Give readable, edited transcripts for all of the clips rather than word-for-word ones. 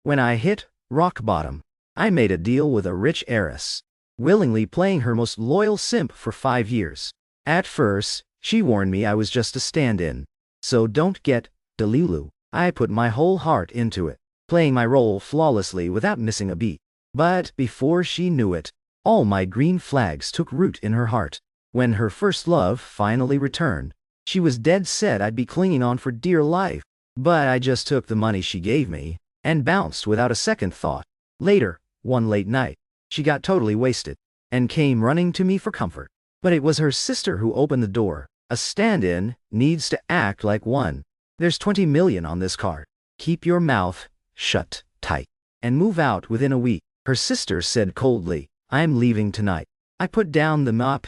When I hit rock bottom, I made a deal with a rich heiress, willingly playing her most loyal simp for 5 years. At first, she warned me I was just a stand-in, so don't get delulu. I put my whole heart into it, playing my role flawlessly without missing a beat. But before she knew it, all my green flags took root in her heart. When her first love finally returned, she was dead set I'd be clinging on for dear life. But I just took the money she gave me and bounced without a second thought. Later, one late night, she got totally wasted and came running to me for comfort. But it was her sister who opened the door. A stand-in needs to act like one. There's 20 million on this card. Keep your mouth shut tight and move out within a week. Her sister said coldly, I'm leaving tonight. I put down the mop,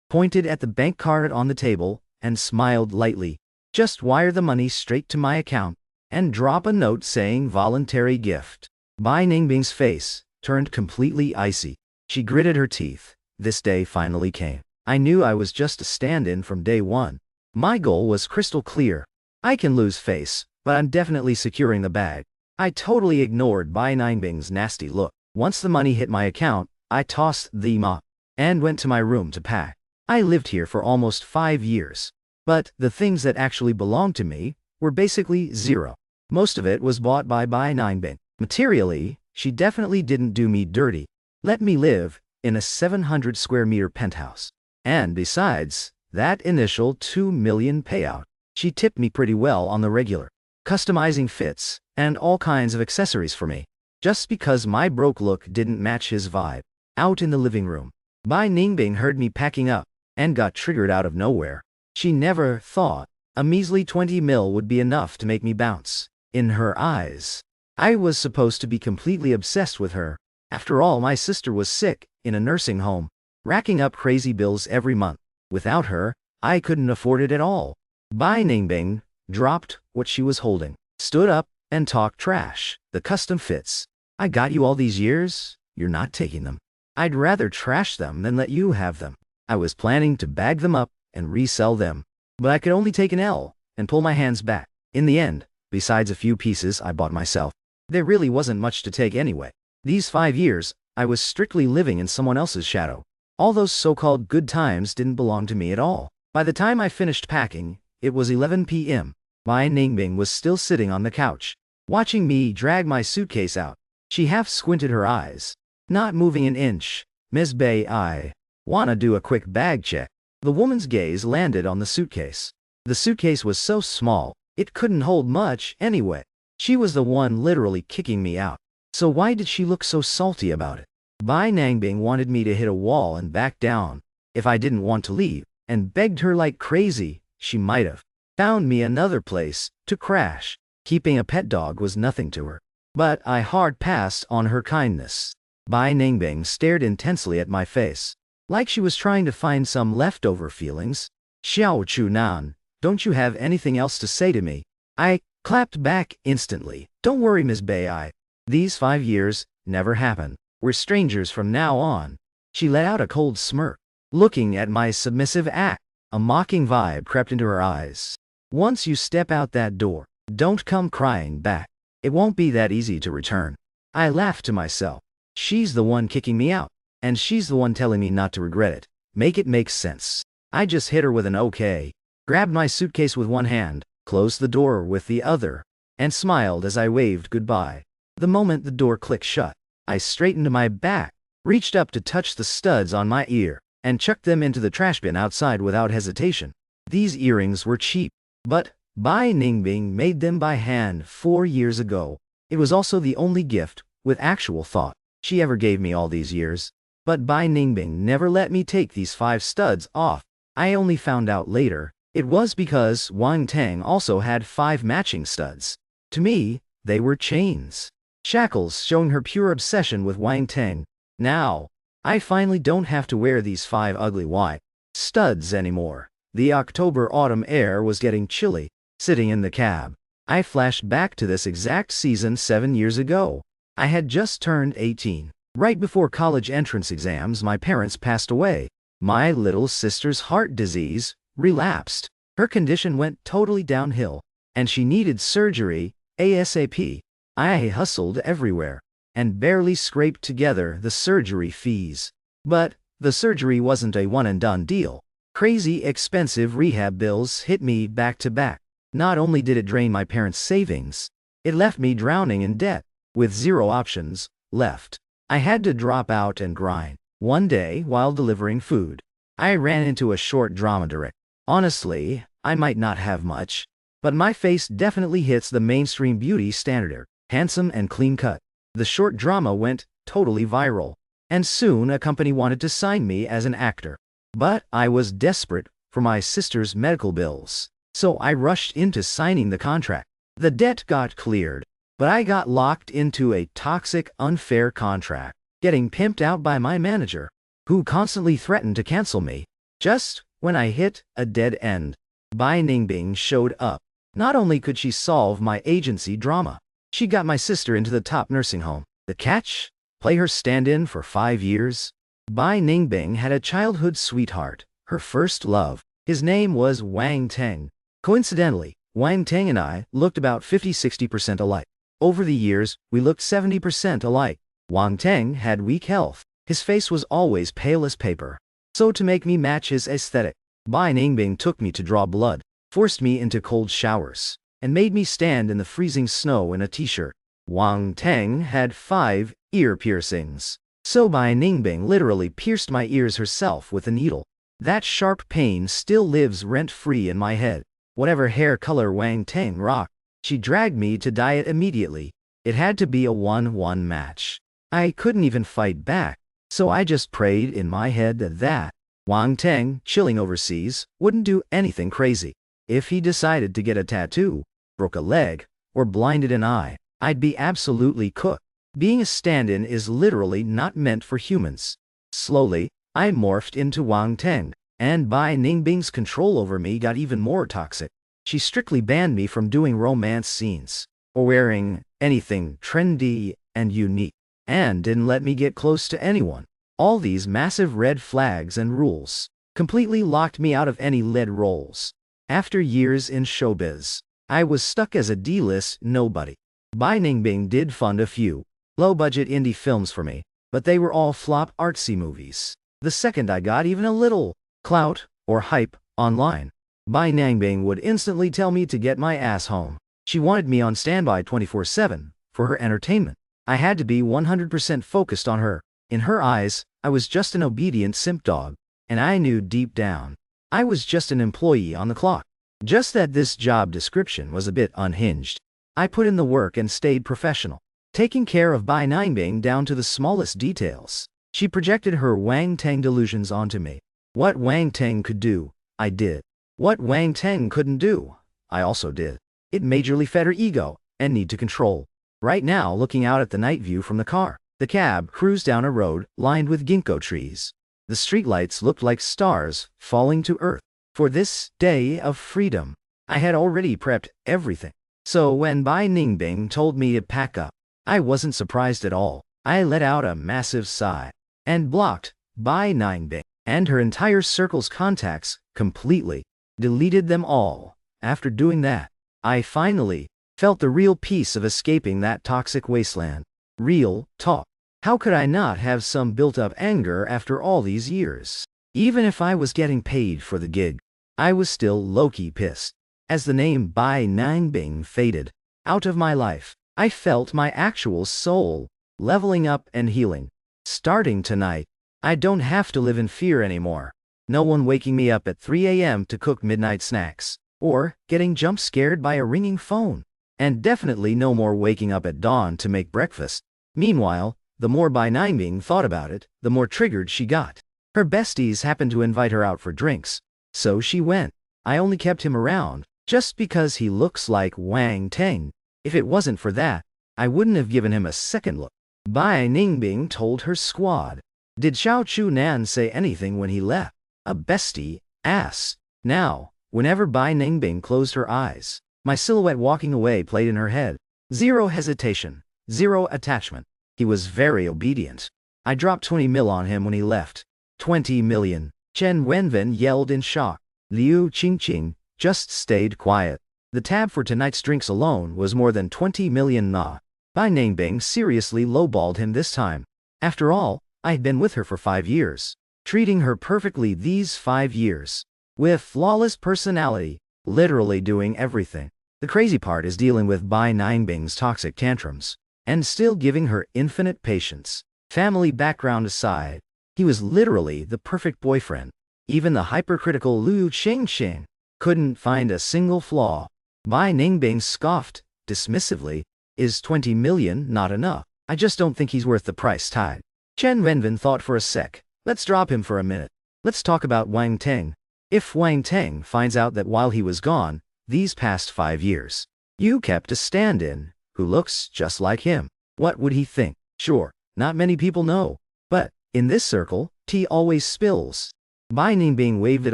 pointed at the bank card on the table, and smiled lightly. Just wire the money straight to my account and drop a note saying voluntary gift. Bai Ningbing's face turned completely icy. She gritted her teeth. This day finally came. I knew I was just a stand-in from day one. My goal was crystal clear. I can lose face, but I'm definitely securing the bag. I totally ignored Bai Ningbing's nasty look. Once the money hit my account, I tossed the mop and went to my room to pack. I lived here for almost 5 years, but the things that actually belonged to me were basically zero. Most of it was bought by Bai Ningbing. Materially, she definitely didn't do me dirty. Let me live in a 700 square meter penthouse. And besides that initial 2 million payout, she tipped me pretty well on the regular, customizing fits and all kinds of accessories for me, just because my broke look didn't match his vibe. Out in the living room, Bai Ningbing heard me packing up and got triggered out of nowhere. She never thought a measly 20 mil would be enough to make me bounce. In her eyes, I was supposed to be completely obsessed with her. After all, my sister was sick in a nursing home, racking up crazy bills every month. Without her, I couldn't afford it at all. Bai Ningbing dropped what she was holding, stood up, and talked trash. The custom fits. I got you all these years, you're not taking them. I'd rather trash them than let you have them. I was planning to bag them up and resell them, but I could only take an L and pull my hands back. In the end, besides a few pieces I bought myself, there really wasn't much to take anyway. These 5 years, I was strictly living in someone else's shadow. All those so-called good times didn't belong to me at all. By the time I finished packing, it was 11 p.m. Bai Ningbing was still sitting on the couch, watching me drag my suitcase out. She half squinted her eyes, not moving an inch. Ms. Bai, I wanna do a quick bag check. The woman's gaze landed on the suitcase. The suitcase was so small, it couldn't hold much anyway. She was the one literally kicking me out. So why did she look so salty about it? Bai Ningbing wanted me to hit a wall and back down if I didn't want to leave, and begged her like crazy. She might have found me another place to crash. Keeping a pet dog was nothing to her. But I hard passed on her kindness. Bai Ningbing stared intensely at my face, like she was trying to find some leftover feelings. Xiao Chunan, don't you have anything else to say to me? I clapped back instantly. Don't worry, Ms. Bai. These 5 years never happened. We're strangers from now on. She let out a cold smirk, looking at my submissive act. A mocking vibe crept into her eyes. Once you step out that door, don't come crying back. It won't be that easy to return. I laughed to myself. She's the one kicking me out, and she's the one telling me not to regret it. Make it make sense. I just hit her with an okay, grabbed my suitcase with one hand, closed the door with the other, and smiled as I waved goodbye. The moment the door clicked shut, I straightened my back, reached up to touch the studs on my ear, and chucked them into the trash bin outside without hesitation. These earrings were cheap, but Bai Ningbing made them by hand 4 years ago. It was also the only gift, with actual thought, she ever gave me all these years. But Bai Ningbing never let me take these 5 studs off. I only found out later, it was because Wang Tang also had 5 matching studs. To me, they were chains. Shackles showing her pure obsession with Wang Tang. Now, I finally don't have to wear these 5 ugly white studs anymore. The October-autumn air was getting chilly. Sitting in the cab, I flashed back to this exact season 7 years ago. I had just turned 18. Right before college entrance exams, my parents passed away. My little sister's heart disease relapsed. Her condition went totally downhill, and she needed surgery ASAP. I hustled everywhere and barely scraped together the surgery fees. But the surgery wasn't a one-and-done deal. Crazy expensive rehab bills hit me back to back. Not only did it drain my parents' savings, it left me drowning in debt, with zero options left. I had to drop out and grind. One day, while delivering food, I ran into a short drama director. Honestly, I might not have much, but my face definitely hits the mainstream beauty standard. Handsome and clean cut. The short drama went totally viral, and soon a company wanted to sign me as an actor. But I was desperate for my sister's medical bills, so I rushed into signing the contract. The debt got cleared, but I got locked into a toxic, unfair contract, getting pimped out by my manager, who constantly threatened to cancel me. Just when I hit a dead end, Bai Ningbing showed up. Not only could she solve my agency drama, she got my sister into the top nursing home. The catch? Play her stand-in for 5 years? Bai Ningbing had a childhood sweetheart, her first love. His name was Wang Teng. Coincidentally, Wang Teng and I looked about 50–60% alike. Over the years, we looked 70% alike. Wang Teng had weak health. His face was always pale as paper. So to make me match his aesthetic, Bai Ningbing took me to draw blood, forced me into cold showers, and made me stand in the freezing snow in a t-shirt. Wang Teng had 5 ear piercings, so Bai Ningbing literally pierced my ears herself with a needle. That sharp pain still lives rent-free in my head. Whatever hair color Wang Teng rocked, she dragged me to dye it immediately. It had to be a 1-1 match. I couldn't even fight back, so I just prayed in my head that Wang Teng, chilling overseas, wouldn't do anything crazy. If he decided to get a tattoo, broke a leg, or blinded an eye, I'd be absolutely cooked. Being a stand-in is literally not meant for humans. Slowly, I morphed into Wang Teng, and Bai Ningbing's control over me got even more toxic. She strictly banned me from doing romance scenes, or wearing anything trendy and unique, and didn't let me get close to anyone. All these massive red flags and rules completely locked me out of any lead roles. After years in showbiz, I was stuck as a D-list nobody. Bai Ningbing did fund a few low-budget indie films for me, but they were all flop artsy movies. The second I got even a little clout or hype online, Bai Ningbing would instantly tell me to get my ass home. She wanted me on standby 24/7 for her entertainment. I had to be 100% focused on her. In her eyes, I was just an obedient simp dog, and I knew deep down, I was just an employee on the clock. Just that this job description was a bit unhinged. I put in the work and stayed professional, taking care of Bai Ningbing down to the smallest details. She projected her Wang Teng delusions onto me. What Wang Teng could do, I did. What Wang Teng couldn't do, I also did. It majorly fed her ego and need to control. Right now, looking out at the night view from the car, the cab cruised down a road lined with ginkgo trees. The streetlights looked like stars falling to earth. For this day of freedom, I had already prepped everything. So when Bai Ningbing told me to pack up, I wasn't surprised at all. I let out a massive sigh and blocked Bai Ningbing and her entire circle's contacts completely. Deleted them all. After doing that, I finally felt the real peace of escaping that toxic wasteland. Real talk. How could I not have some built-up anger after all these years? Even if I was getting paid for the gig, I was still low-key pissed. As the name Bai Ningbing faded out of my life, I felt my actual soul leveling up and healing. Starting tonight, I don't have to live in fear anymore. No one waking me up at 3 a.m. to cook midnight snacks, or getting jump-scared by a ringing phone. And definitely no more waking up at dawn to make breakfast. Meanwhile, the more Bai Ningbing thought about it, the more triggered she got. Her besties happened to invite her out for drinks, so she went. I only kept him around just because he looks like Wang Teng. If it wasn't for that, I wouldn't have given him a second look. Bai Ningbing told her squad. Did Xiao Chu Nan say anything when he left? A bestie ass. Now, whenever Bai Ningbing closed her eyes, my silhouette walking away played in her head. Zero hesitation, zero attachment. He was very obedient. I dropped 20 mil on him when he left. 20 million. Chen Wenwen yelled in shock. Liu Qingqing just stayed quiet. The tab for tonight's drinks alone was more than 20 million na. Bai Ningbing seriously lowballed him this time. After all, I had been with her for 5 years, treating her perfectly these 5 years. With flawless personality, literally doing everything. The crazy part is dealing with Bai Ningbing's toxic tantrums, and still giving her infinite patience. Family background aside, he was literally the perfect boyfriend. Even the hypercritical Liu Qingqing couldn't find a single flaw. Bai Ningbing scoffed, dismissively, "Is 20 million not enough? I just don't think he's worth the price tag." Chen Renvin thought for a sec. "Let's drop him for a minute. Let's talk about Wang Teng. If Wang Teng finds out that while he was gone, these past 5 years, you kept a stand-in who looks just like him, what would he think?" Sure, not many people know, but in this circle, tea always spills. Bai Ningbing waved it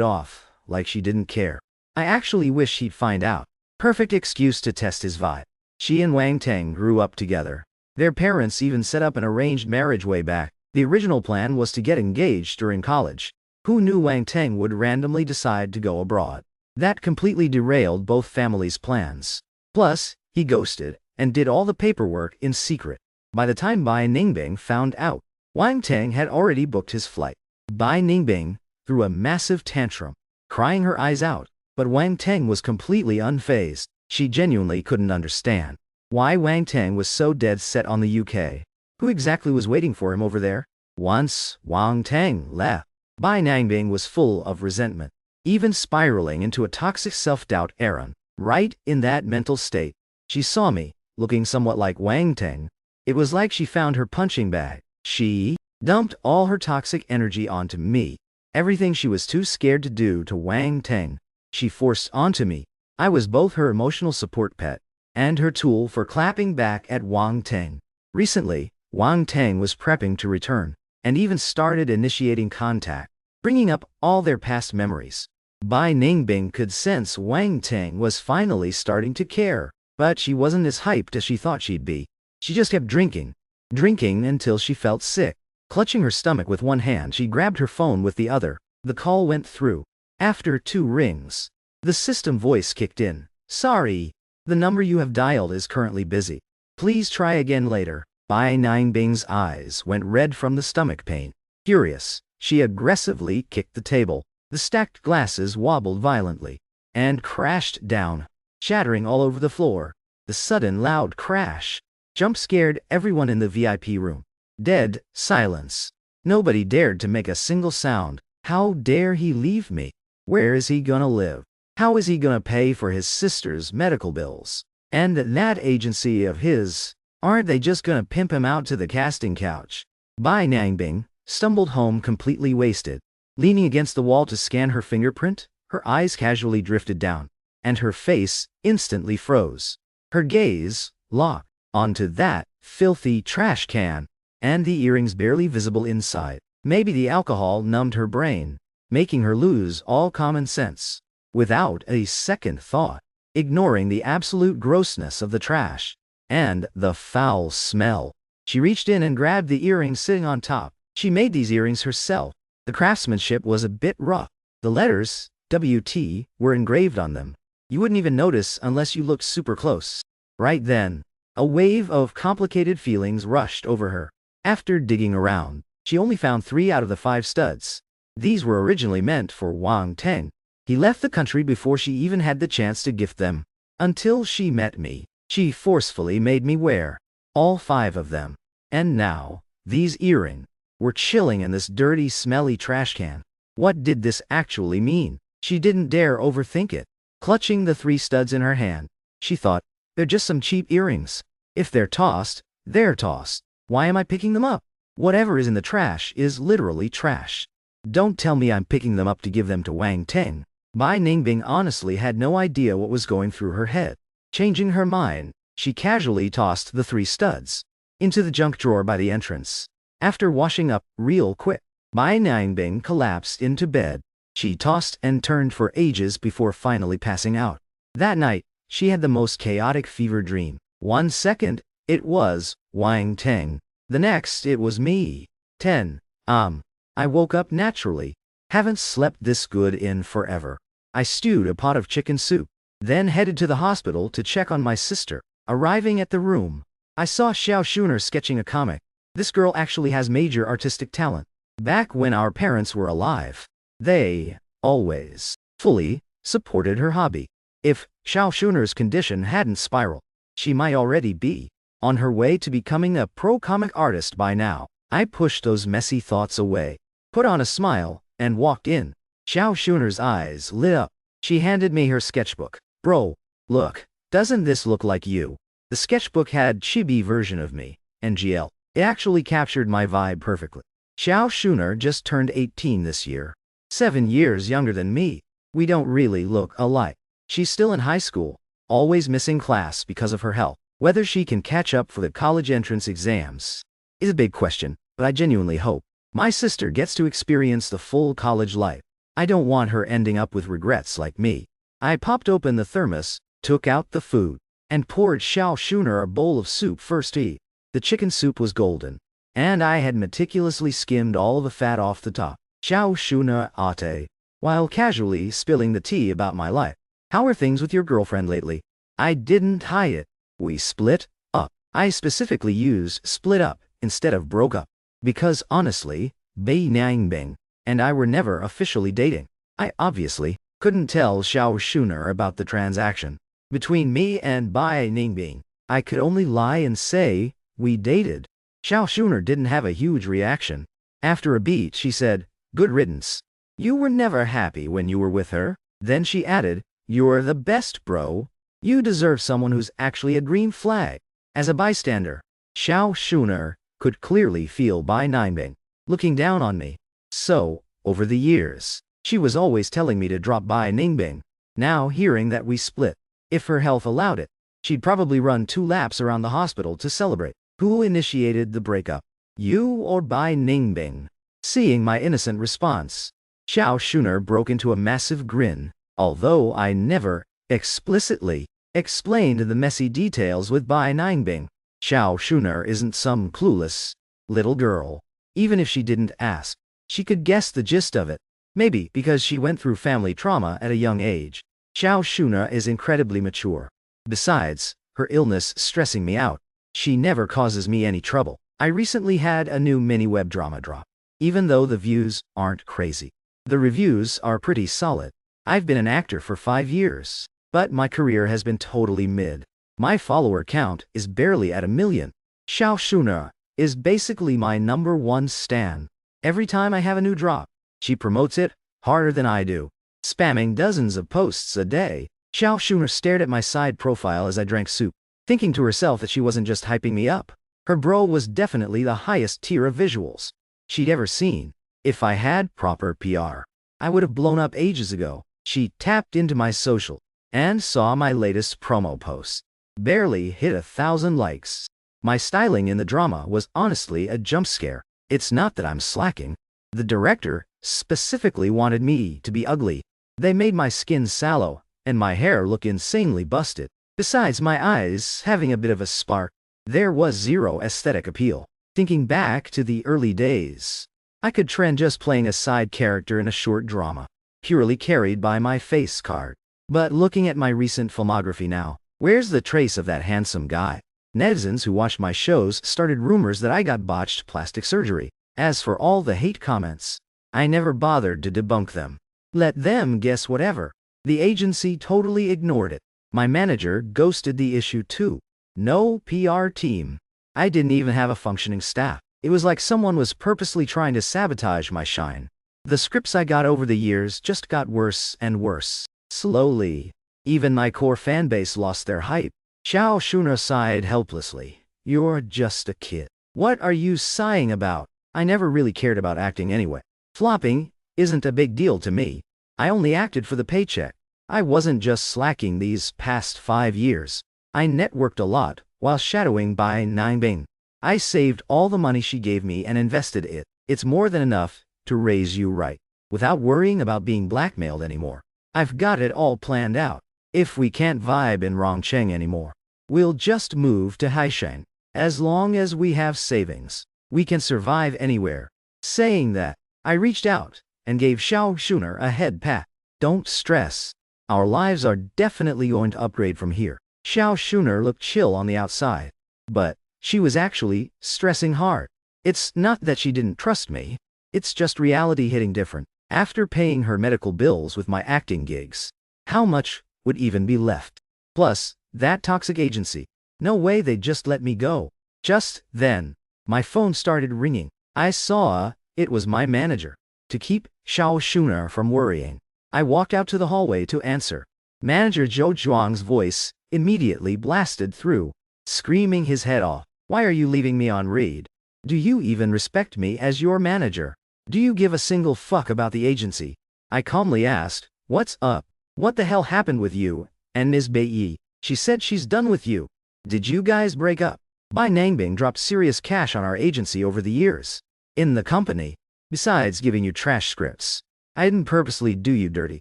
off, like she didn't care. "I actually wish he'd find out." Perfect excuse to test his vibe. She and Wang Teng grew up together. Their parents even set up an arranged marriage way back. The original plan was to get engaged during college. Who knew Wang Teng would randomly decide to go abroad? That completely derailed both families' plans. Plus, he ghosted and did all the paperwork in secret. By the time Bai Ningbing found out, Wang Teng had already booked his flight. Bai Ningbing threw a massive tantrum, crying her eyes out, but Wang Teng was completely unfazed. She genuinely couldn't understand why Wang Teng was so dead set on the UK. Who exactly was waiting for him over there? Once Wang Teng left, Bai Ningbing was full of resentment, even spiraling into a toxic self-doubt era. Right in that mental state, she saw me, looking somewhat like Wang Teng. It was like she found her punching bag. She dumped all her toxic energy onto me. Everything she was too scared to do to Wang Teng, she forced onto me. I was both her emotional support pet and her tool for clapping back at Wang Teng. Recently, Wang Teng was prepping to return, and even started initiating contact, bringing up all their past memories. Bai Ningbing could sense Wang Teng was finally starting to care, but she wasn't as hyped as she thought she'd be. She just kept drinking until she felt sick. Clutching her stomach with one hand, she grabbed her phone with the other. The call went through. After 2 rings, the system voice kicked in. "Sorry, the number you have dialed is currently busy. Please try again later." Bai Ningbing's eyes went red from the stomach pain. Furious, she aggressively kicked the table. The stacked glasses wobbled violently and crashed down, shattering all over the floor. The sudden loud crash jump-scared everyone in the VIP room. Dead silence. Nobody dared to make a single sound. How dare he leave me? Where is he gonna live? How is he gonna pay for his sister's medical bills? And that agency of his, aren't they just gonna pimp him out to the casting couch? Bai Ningbing stumbled home completely wasted. Leaning against the wall to scan her fingerprint, her eyes casually drifted down, and her face instantly froze. Her gaze locked onto that filthy trash can, and the earrings barely visible inside. Maybe the alcohol numbed her brain, making her lose all common sense. Without a second thought, ignoring the absolute grossness of the trash and the foul smell, she reached in and grabbed the earrings sitting on top. She made these earrings herself. The craftsmanship was a bit rough. The letters, WT, were engraved on them. You wouldn't even notice unless you looked super close. Right then, a wave of complicated feelings rushed over her. After digging around, she only found 3 out of the 5 studs. These were originally meant for Wang Teng. He left the country before she even had the chance to gift them. Until she met me, she forcefully made me wear all 5 of them. And now, these earrings were chilling in this dirty, smelly trash can. What did this actually mean? She didn't dare overthink it. Clutching the 3 studs in her hand, she thought, they're just some cheap earrings. If they're tossed, they're tossed. Why am I picking them up? Whatever is in the trash is literally trash. Don't tell me I'm picking them up to give them to Wang Teng. Bai Ningbing honestly had no idea what was going through her head. Changing her mind, she casually tossed the 3 studs into the junk drawer by the entrance. After washing up real quick, Bai Ningbing collapsed into bed. She tossed and turned for ages before finally passing out. That night, she had the most chaotic fever dream. One second, it was Wang Teng. The next, it was me. 10. I woke up naturally. Haven't slept this good in forever. I stewed a pot of chicken soup, then headed to the hospital to check on my sister. Arriving at the room, I saw Xiao Shuner sketching a comic. This girl actually has major artistic talent. Back when our parents were alive, they always fully supported her hobby. If Xiao Shuner's condition hadn't spiraled, she might already be on her way to becoming a pro comic artist by now. I pushed those messy thoughts away, put on a smile, and walked in. Xiao Shuner's eyes lit up. She handed me her sketchbook. Bro, look, doesn't this look like you? The sketchbook had chibi version of me, NGL. It actually captured my vibe perfectly. Xiao Shuner just turned 18 this year. 7 years younger than me. We don't really look alike. She's still in high school, always missing class because of her health. Whether she can catch up for the college entrance exams is a big question, but I genuinely hope my sister gets to experience the full college life. I don't want her ending up with regrets like me. I popped open the thermos, took out the food, and poured Xiao Shuner a bowl of soup first to eat. The chicken soup was golden, and I had meticulously skimmed all the fat off the top. Xiao Shuner ate, while casually spilling the tea about my life. How are things with your girlfriend lately? I didn't hide it. We split up. I specifically use split up instead of broke up, because honestly, Bei Nangbing and I were never officially dating. I obviously couldn't tell Xiao Shuner about the transaction between me and Bai Ningbing. I could only lie and say we dated. Xiao Shuner didn't have a huge reaction. After a beat, she said, "Good riddance. You were never happy when you were with her." Then she added, "You're the best, bro. You deserve someone who's actually a green flag." As a bystander, Xiao Shuner could clearly feel Bai Ningbing looking down on me. So, over the years, she was always telling me to drop Bai Ningbing. Now, hearing that we split, if her health allowed it, she'd probably run 2 laps around the hospital to celebrate. Who initiated the breakup? You or Bai Ningbing? Seeing my innocent response, Xiao Shuner broke into a massive grin. Although I never explicitly explained the messy details with Bai Ningbing, Xiao Shuner isn't some clueless little girl. Even if she didn't ask, she could guess the gist of it. Maybe because she went through family trauma at a young age. Xiao Shuner is incredibly mature. Besides, her illness stressing me out, she never causes me any trouble. I recently had a new mini web drama drop. Even though the views aren't crazy, the reviews are pretty solid. I've been an actor for 5 years, but my career has been totally mid. My follower count is barely at 1 million. Xiao Shuner is basically my #1 stan. Every time I have a new drop, she promotes it harder than I do, spamming dozens of posts a day. Xiao Shuner stared at my side profile as I drank soup, thinking to herself that she wasn't just hyping me up. Her bro was definitely the highest tier of visuals she'd ever seen. If I had proper PR, I would have blown up ages ago. She tapped into my social and saw my latest promo post. Barely hit 1,000 likes. My styling in the drama was honestly a jump scare. It's not that I'm slacking. The director specifically wanted me to be ugly. They made my skin sallow and my hair look insanely busted. Besides my eyes having a bit of a spark, there was zero aesthetic appeal. Thinking back to the early days, I could trend just playing a side character in a short drama, purely carried by my face card. But looking at my recent filmography now, where's the trace of that handsome guy? Netizens who watched my shows started rumors that I got botched plastic surgery. As for all the hate comments, I never bothered to debunk them. Let them guess whatever. The agency totally ignored it. My manager ghosted the issue too. No PR team. I didn't even have a functioning staff. It was like someone was purposely trying to sabotage my shine. The scripts I got over the years just got worse and worse. Slowly, even my core fanbase lost their hype. Xiao Shuner sighed helplessly. You're just a kid. What are you sighing about? I never really cared about acting anyway. Flopping isn't a big deal to me. I only acted for the paycheck. I wasn't just slacking these past 5 years. I networked a lot while shadowing Bai Ningbing. I saved all the money she gave me and invested it. It's more than enough to raise you right, without worrying about being blackmailed anymore. I've got it all planned out. If we can't vibe in Rongcheng anymore, we'll just move to Haisheng. As long as we have savings, we can survive anywhere. Saying that, I reached out and gave Xiao Shuner a head pat. Don't stress. Our lives are definitely going to upgrade from here. Xiao Shuner looked chill on the outside, but She was actually stressing hard. It's not that she didn't trust me. It's just reality hitting different. After paying her medical bills with my acting gigs, how much would even be left? Plus, that toxic agency. No way they'd just let me go. Just then, my phone started ringing. I saw it was my manager. To keep Xiao Shuner from worrying, I walked out to the hallway to answer. Manager Zhou Zhuang's voice immediately blasted through, screaming his head off. Why are you leaving me on read? Do you even respect me as your manager? Do you give a single fuck about the agency? I calmly asked, what's up? What the hell happened with you and Ms. Bai? She said she's done with you. Did you guys break up? Bai Nangbing dropped serious cash on our agency over the years. In the company. Besides giving you trash scripts. I didn't purposely do you dirty.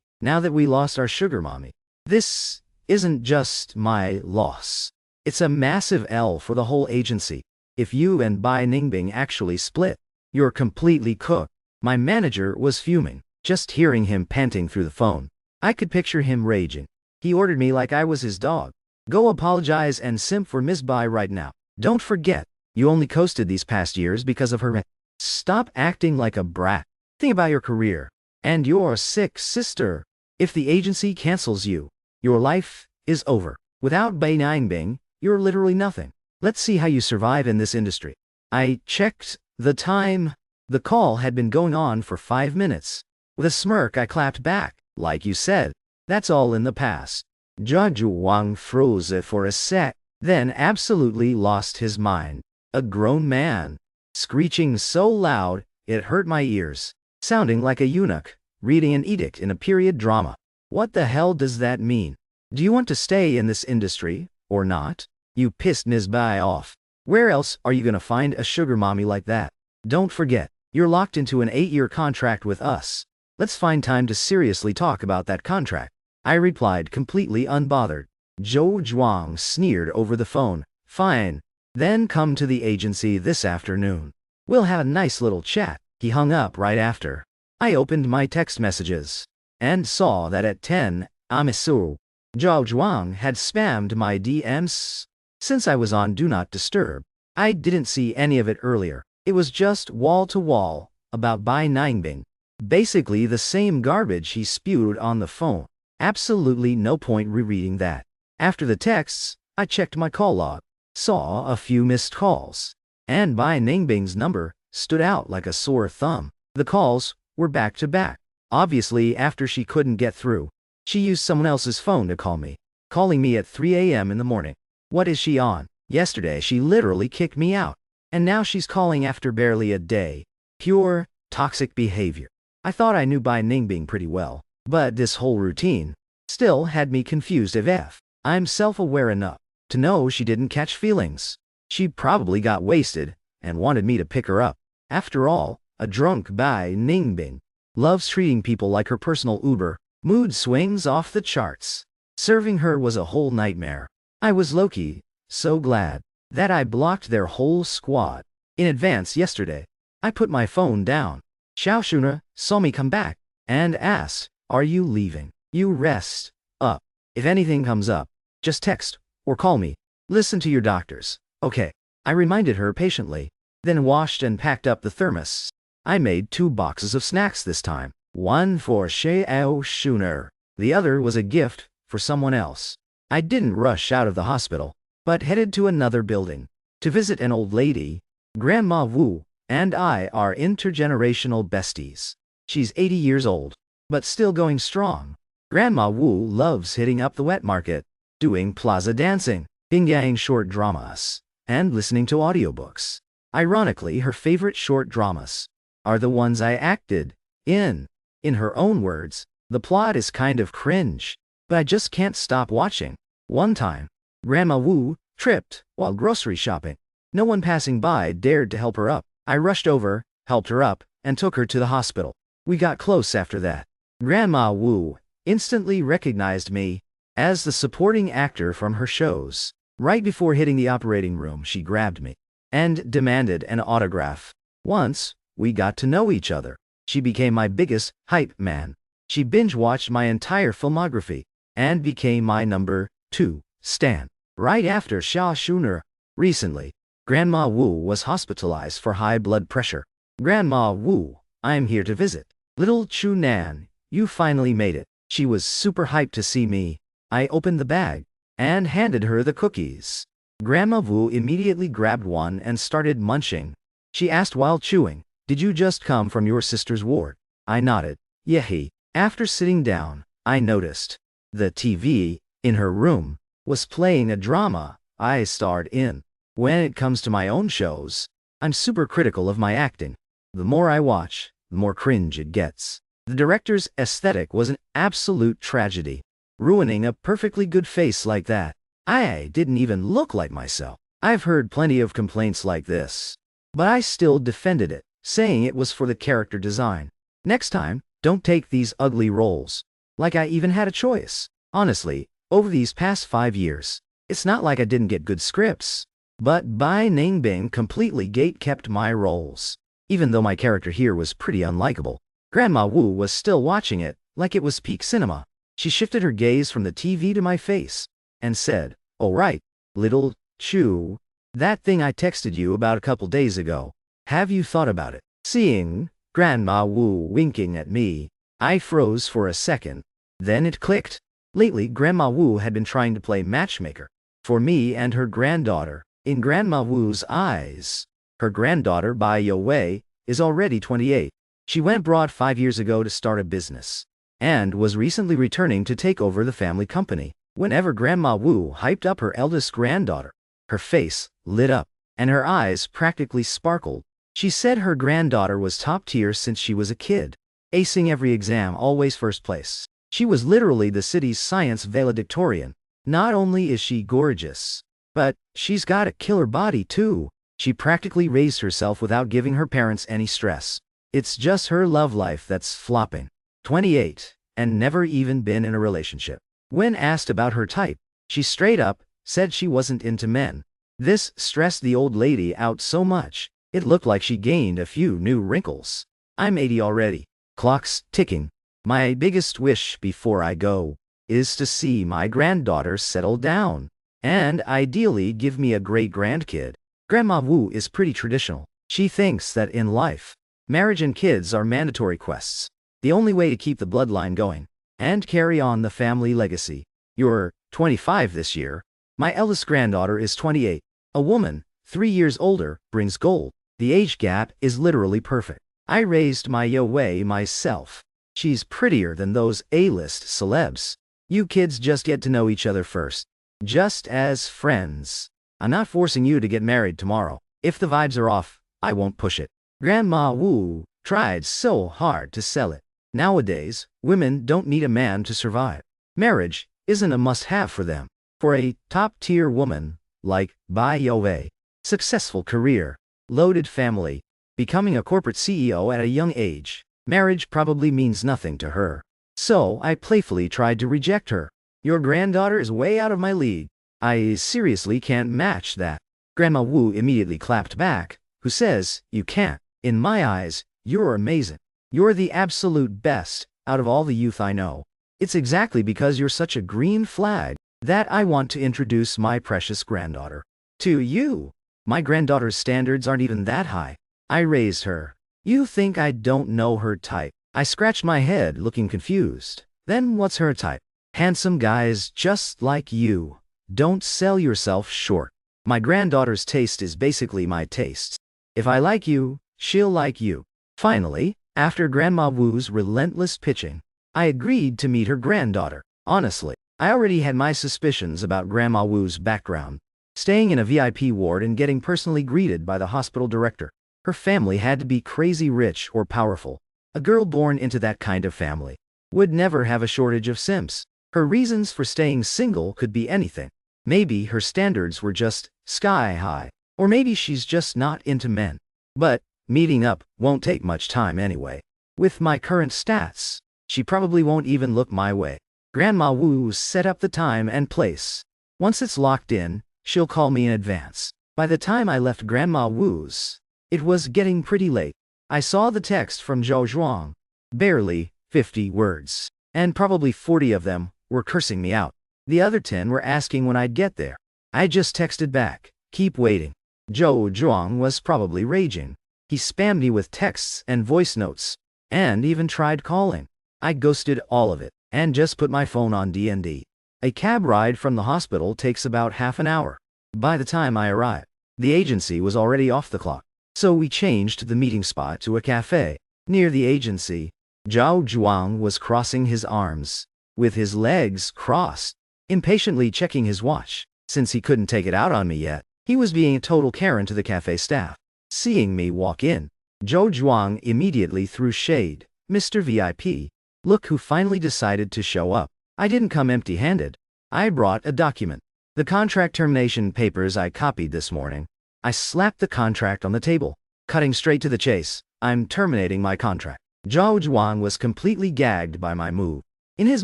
Now that we lost our sugar mommy. This isn't just my loss. It's a massive L for the whole agency. If you and Bai Ningbing actually split, you're completely cooked. My manager was fuming, just hearing him panting through the phone. I could picture him raging. He ordered me like I was his dog. Go apologize and simp for Miss Bai right now. Don't forget, you only coasted these past years because of her. Stop acting like a brat. Think about your career. And your sick sister. If the agency cancels you, your life is over. Without Bai Ningbing, you're literally nothing. Let's see how you survive in this industry. I checked the time. The call had been going on for 5 minutes. With a smirk I clapped back. Like you said, that's all in the past. Judge Wang froze it for a sec, then absolutely lost his mind. A grown man, screeching so loud it hurt my ears, sounding like a eunuch, reading an edict in a period drama. What the hell does that mean? Do you want to stay in this industry, or not? You pissed Ms. Bai off. Where else are you gonna find a sugar mommy like that? Don't forget, you're locked into an 8-year contract with us. Let's find time to seriously talk about that contract. I replied completely unbothered. Zhou Zhuang sneered over the phone. Fine. Then come to the agency this afternoon. We'll have a nice little chat. He hung up right after. I opened my text messages and saw that at 10 Amisu, Zhou Zhuang had spammed my DMs. Since I was on Do Not Disturb, I didn't see any of it earlier. It was just wall-to-wall about Bai Ningbing. Basically the same garbage he spewed on the phone. Absolutely no point rereading that. After the texts, I checked my call log, saw a few missed calls, and Bai Ningbing's number stood out like a sore thumb. The calls were back-to-back. Obviously after she couldn't get through, she used someone else's phone to call me, calling me at 3 a.m. in the morning. What is she on? Yesterday she literally kicked me out. And now she's calling after barely a day. Pure, toxic behavior. I thought I knew Bai Ningbing pretty well, but this whole routine still had me confused AF. I'm self-aware enough to know she didn't catch feelings. She probably got wasted and wanted me to pick her up. After all, a drunk Bai Ningbing loves treating people like her personal Uber. Mood swings off the charts. Serving her was a whole nightmare. I was low-key so glad that I blocked their whole squad. In advance yesterday, I put my phone down. Xiao Shuna saw me come back and asked, are you leaving? You rest up. If anything comes up, just text or call me. Listen to your doctors. Okay. I reminded her patiently, then washed and packed up the thermos. I made 2 boxes of snacks this time. One for Xiao Shuna. The other was a gift for someone else. I didn't rush out of the hospital, but headed to another building to visit an old lady. Grandma Wu and I are intergenerational besties. She's 80 years old, but still going strong. Grandma Wu loves hitting up the wet market, doing plaza dancing, bingyang short dramas, and listening to audiobooks. Ironically, her favorite short dramas are the ones I acted in. In her own words, the plot is kind of cringe, but I just can't stop watching. One time, Grandma Wu tripped while grocery shopping. No one passing by dared to help her up. I rushed over, helped her up, and took her to the hospital. We got close after that. Grandma Wu instantly recognized me as the supporting actor from her shows. Right before hitting the operating room, she grabbed me and demanded an autograph. Once we got to know each other, she became my biggest hype man. She binge-watched my entire filmography and became my number 2 stan. Right after Xiao Shuna. Recently, Grandma Wu was hospitalized for high blood pressure. Grandma Wu, I'm here to visit. Little Chu Nan, you finally made it. She was super hyped to see me. I opened the bag and handed her the cookies. Grandma Wu immediately grabbed one and started munching. She asked while chewing, "Did you just come from your sister's ward?" I nodded. Yehi. After sitting down, I noticed the TV in her room was playing a drama I starred in. When it comes to my own shows, I'm super critical of my acting. The more I watch, the more cringe it gets. The director's aesthetic was an absolute tragedy. Ruining a perfectly good face like that. I didn't even look like myself. I've heard plenty of complaints like this, but I still defended it, saying it was for the character design. Next time, don't take these ugly roles. Like I even had a choice. Honestly, over these past 5 years, it's not like I didn't get good scripts. But Bai Ningbing completely gate-kept my roles. Even though my character here was pretty unlikable, Grandma Wu was still watching it like it was peak cinema. She shifted her gaze from the TV to my face and said, "All right, little Chu, that thing I texted you about a couple days ago, have you thought about it?" Seeing Grandma Wu winking at me, I froze for a second. Then it clicked. Lately, Grandma Wu had been trying to play matchmaker for me and her granddaughter. In Grandma Wu's eyes, her granddaughter, Bai Yowei, is already 28. She went abroad 5 years ago to start a business, and was recently returning to take over the family company. Whenever Grandma Wu hyped up her eldest granddaughter, her face lit up, and her eyes practically sparkled. She said her granddaughter was top tier since she was a kid, acing every exam, always first place. She was literally the city's science valedictorian. Not only is she gorgeous, but she's got a killer body too. She practically raised herself without giving her parents any stress. It's just her love life that's flopping. 28, and never even been in a relationship. When asked about her type, she straight up said she wasn't into men. This stressed the old lady out so much, it looked like she gained a few new wrinkles. I'm 80 already. Clock's ticking. My biggest wish before I go is to see my granddaughter settle down, and ideally give me a great-grandkid. Grandma Wu is pretty traditional. She thinks that in life, marriage and kids are mandatory quests. The only way to keep the bloodline going and carry on the family legacy. You're 25 this year. My eldest granddaughter is 28. A woman, 3 years older, brings gold. The age gap is literally perfect. I raised my Yowei myself. She's prettier than those A-list celebs. You kids just get to know each other first. Just as friends. I'm not forcing you to get married tomorrow. If the vibes are off, I won't push it. Grandma Wu tried so hard to sell it. Nowadays, women don't need a man to survive. Marriage isn't a must-have for them. For a top-tier woman like Bai Yowei, successful career, loaded family, becoming a corporate CEO at a young age, marriage probably means nothing to her. So I playfully tried to reject her. Your granddaughter is way out of my league. I seriously can't match that. Grandma Wu immediately clapped back, who says, "You can't. In my eyes, you're amazing. You're the absolute best out of all the youth I know. It's exactly because you're such a green flag that I want to introduce my precious granddaughter to you." My granddaughter's standards aren't even that high. I raised her. You think I don't know her type? I scratched my head, looking confused. Then what's her type? Handsome guys just like you. Don't sell yourself short. My granddaughter's taste is basically my taste. If I like you, she'll like you. Finally, after Grandma Wu's relentless pitching, I agreed to meet her granddaughter. Honestly, I already had my suspicions about Grandma Wu's background. Staying in a VIP ward and getting personally greeted by the hospital director. Her family had to be crazy rich or powerful. A girl born into that kind of family would never have a shortage of simps. Her reasons for staying single could be anything. Maybe her standards were just sky high. Or maybe she's just not into men. But meeting up won't take much time anyway. With my current stats, she probably won't even look my way. Grandma Wu set up the time and place. Once it's locked in, she'll call me in advance. By the time I left Grandma Wu's, it was getting pretty late. I saw the text from Zhou Zhuang. Barely 50 words. And probably 40 of them were cursing me out. The other 10 were asking when I'd get there. I just texted back, "Keep waiting." Zhou Zhuang was probably raging. He spammed me with texts and voice notes, and even tried calling. I ghosted all of it, and just put my phone on D&D. A cab ride from the hospital takes about half an hour. By the time I arrived, the agency was already off the clock, so we changed the meeting spot to a cafe. Near the agency, Zhao Zhuang was crossing his arms, with his legs crossed, impatiently checking his watch. Since he couldn't take it out on me yet, he was being a total Karen to the cafe staff. Seeing me walk in, Zhou Zhuang immediately threw shade. "Mr. VIP, look who finally decided to show up. I didn't come empty-handed. I brought a document. The contract termination papers I copied this morning." I slapped the contract on the table, cutting straight to the chase. "I'm terminating my contract." Zhao Zhuang was completely gagged by my move. In his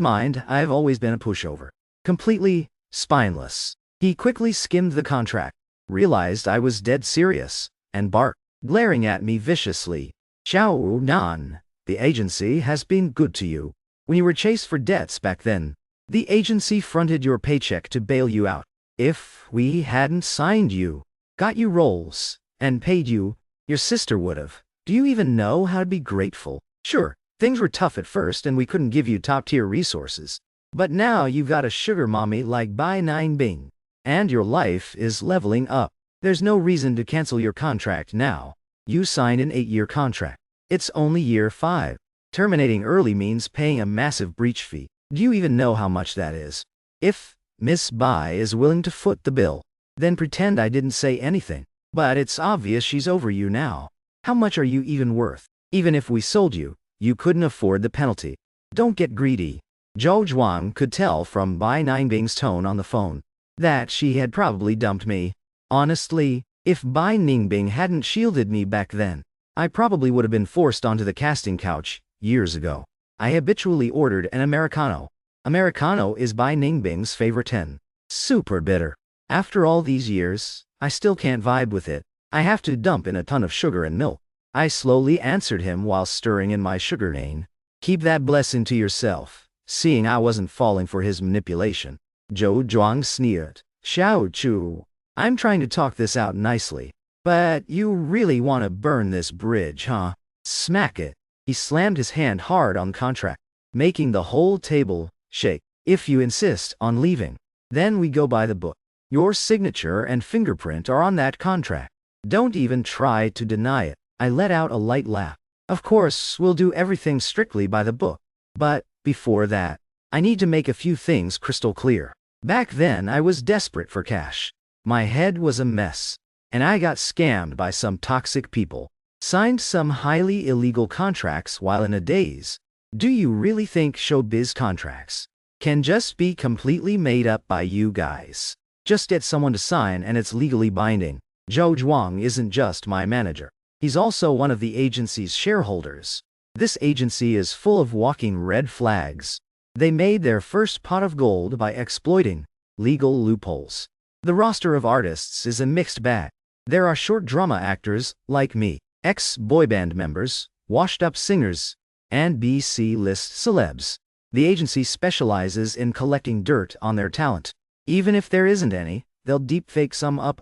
mind, I've always been a pushover. Completely spineless. He quickly skimmed the contract, realized I was dead serious, and barked, glaring at me viciously. "Xiao Nan, the agency has been good to you. When you were chased for debts back then, the agency fronted your paycheck to bail you out. If we hadn't signed you, got you roles, and paid you, your sister would've. Do you even know how to be grateful? Sure, things were tough at first and we couldn't give you top-tier resources. But now you've got a sugar mommy like Bai Nine Bing, and your life is leveling up. There's no reason to cancel your contract now. You signed an 8-year contract. It's only year 5. Terminating early means paying a massive breach fee. Do you even know how much that is? If Miss Bai is willing to foot the bill, then pretend I didn't say anything. But it's obvious she's over you now. How much are you even worth? Even if we sold you, you couldn't afford the penalty. Don't get greedy." Zhou Zhuang could tell from Bai Ningbing's tone on the phone that she had probably dumped me. Honestly, if Bai Ningbing hadn't shielded me back then, I probably would have been forced onto the casting couch years ago. I habitually ordered an Americano. Americano is Bai Ningbing's favorite 10. Super bitter. After all these years, I still can't vibe with it. I have to dump in a ton of sugar and milk. I slowly answered him while stirring in my sugar cane. "Keep that blessing to yourself." Seeing I wasn't falling for his manipulation, Zhou Zhuang sneered. "Xiao Chu, I'm trying to talk this out nicely, but you really want to burn this bridge, huh? Smack it." He slammed his hand hard on the contract, making the whole table shake. "If you insist on leaving, then we go by the book. Your signature and fingerprint are on that contract. Don't even try to deny it." I let out a light laugh. "Of course, we'll do everything strictly by the book. But before that, I need to make a few things crystal clear. Back then, I was desperate for cash. My head was a mess, and I got scammed by some toxic people. Signed some highly illegal contracts while in a daze. Do you really think showbiz contracts can just be completely made up by you guys? Just get someone to sign and it's legally binding." Zhou Zhuang isn't just my manager. He's also one of the agency's shareholders. This agency is full of walking red flags. They made their first pot of gold by exploiting legal loopholes. The roster of artists is a mixed bag. There are short drama actors, like me, ex-boy band members, washed-up singers, and B-C-list celebs. The agency specializes in collecting dirt on their talent. Even if there isn't any, they'll deepfake some up.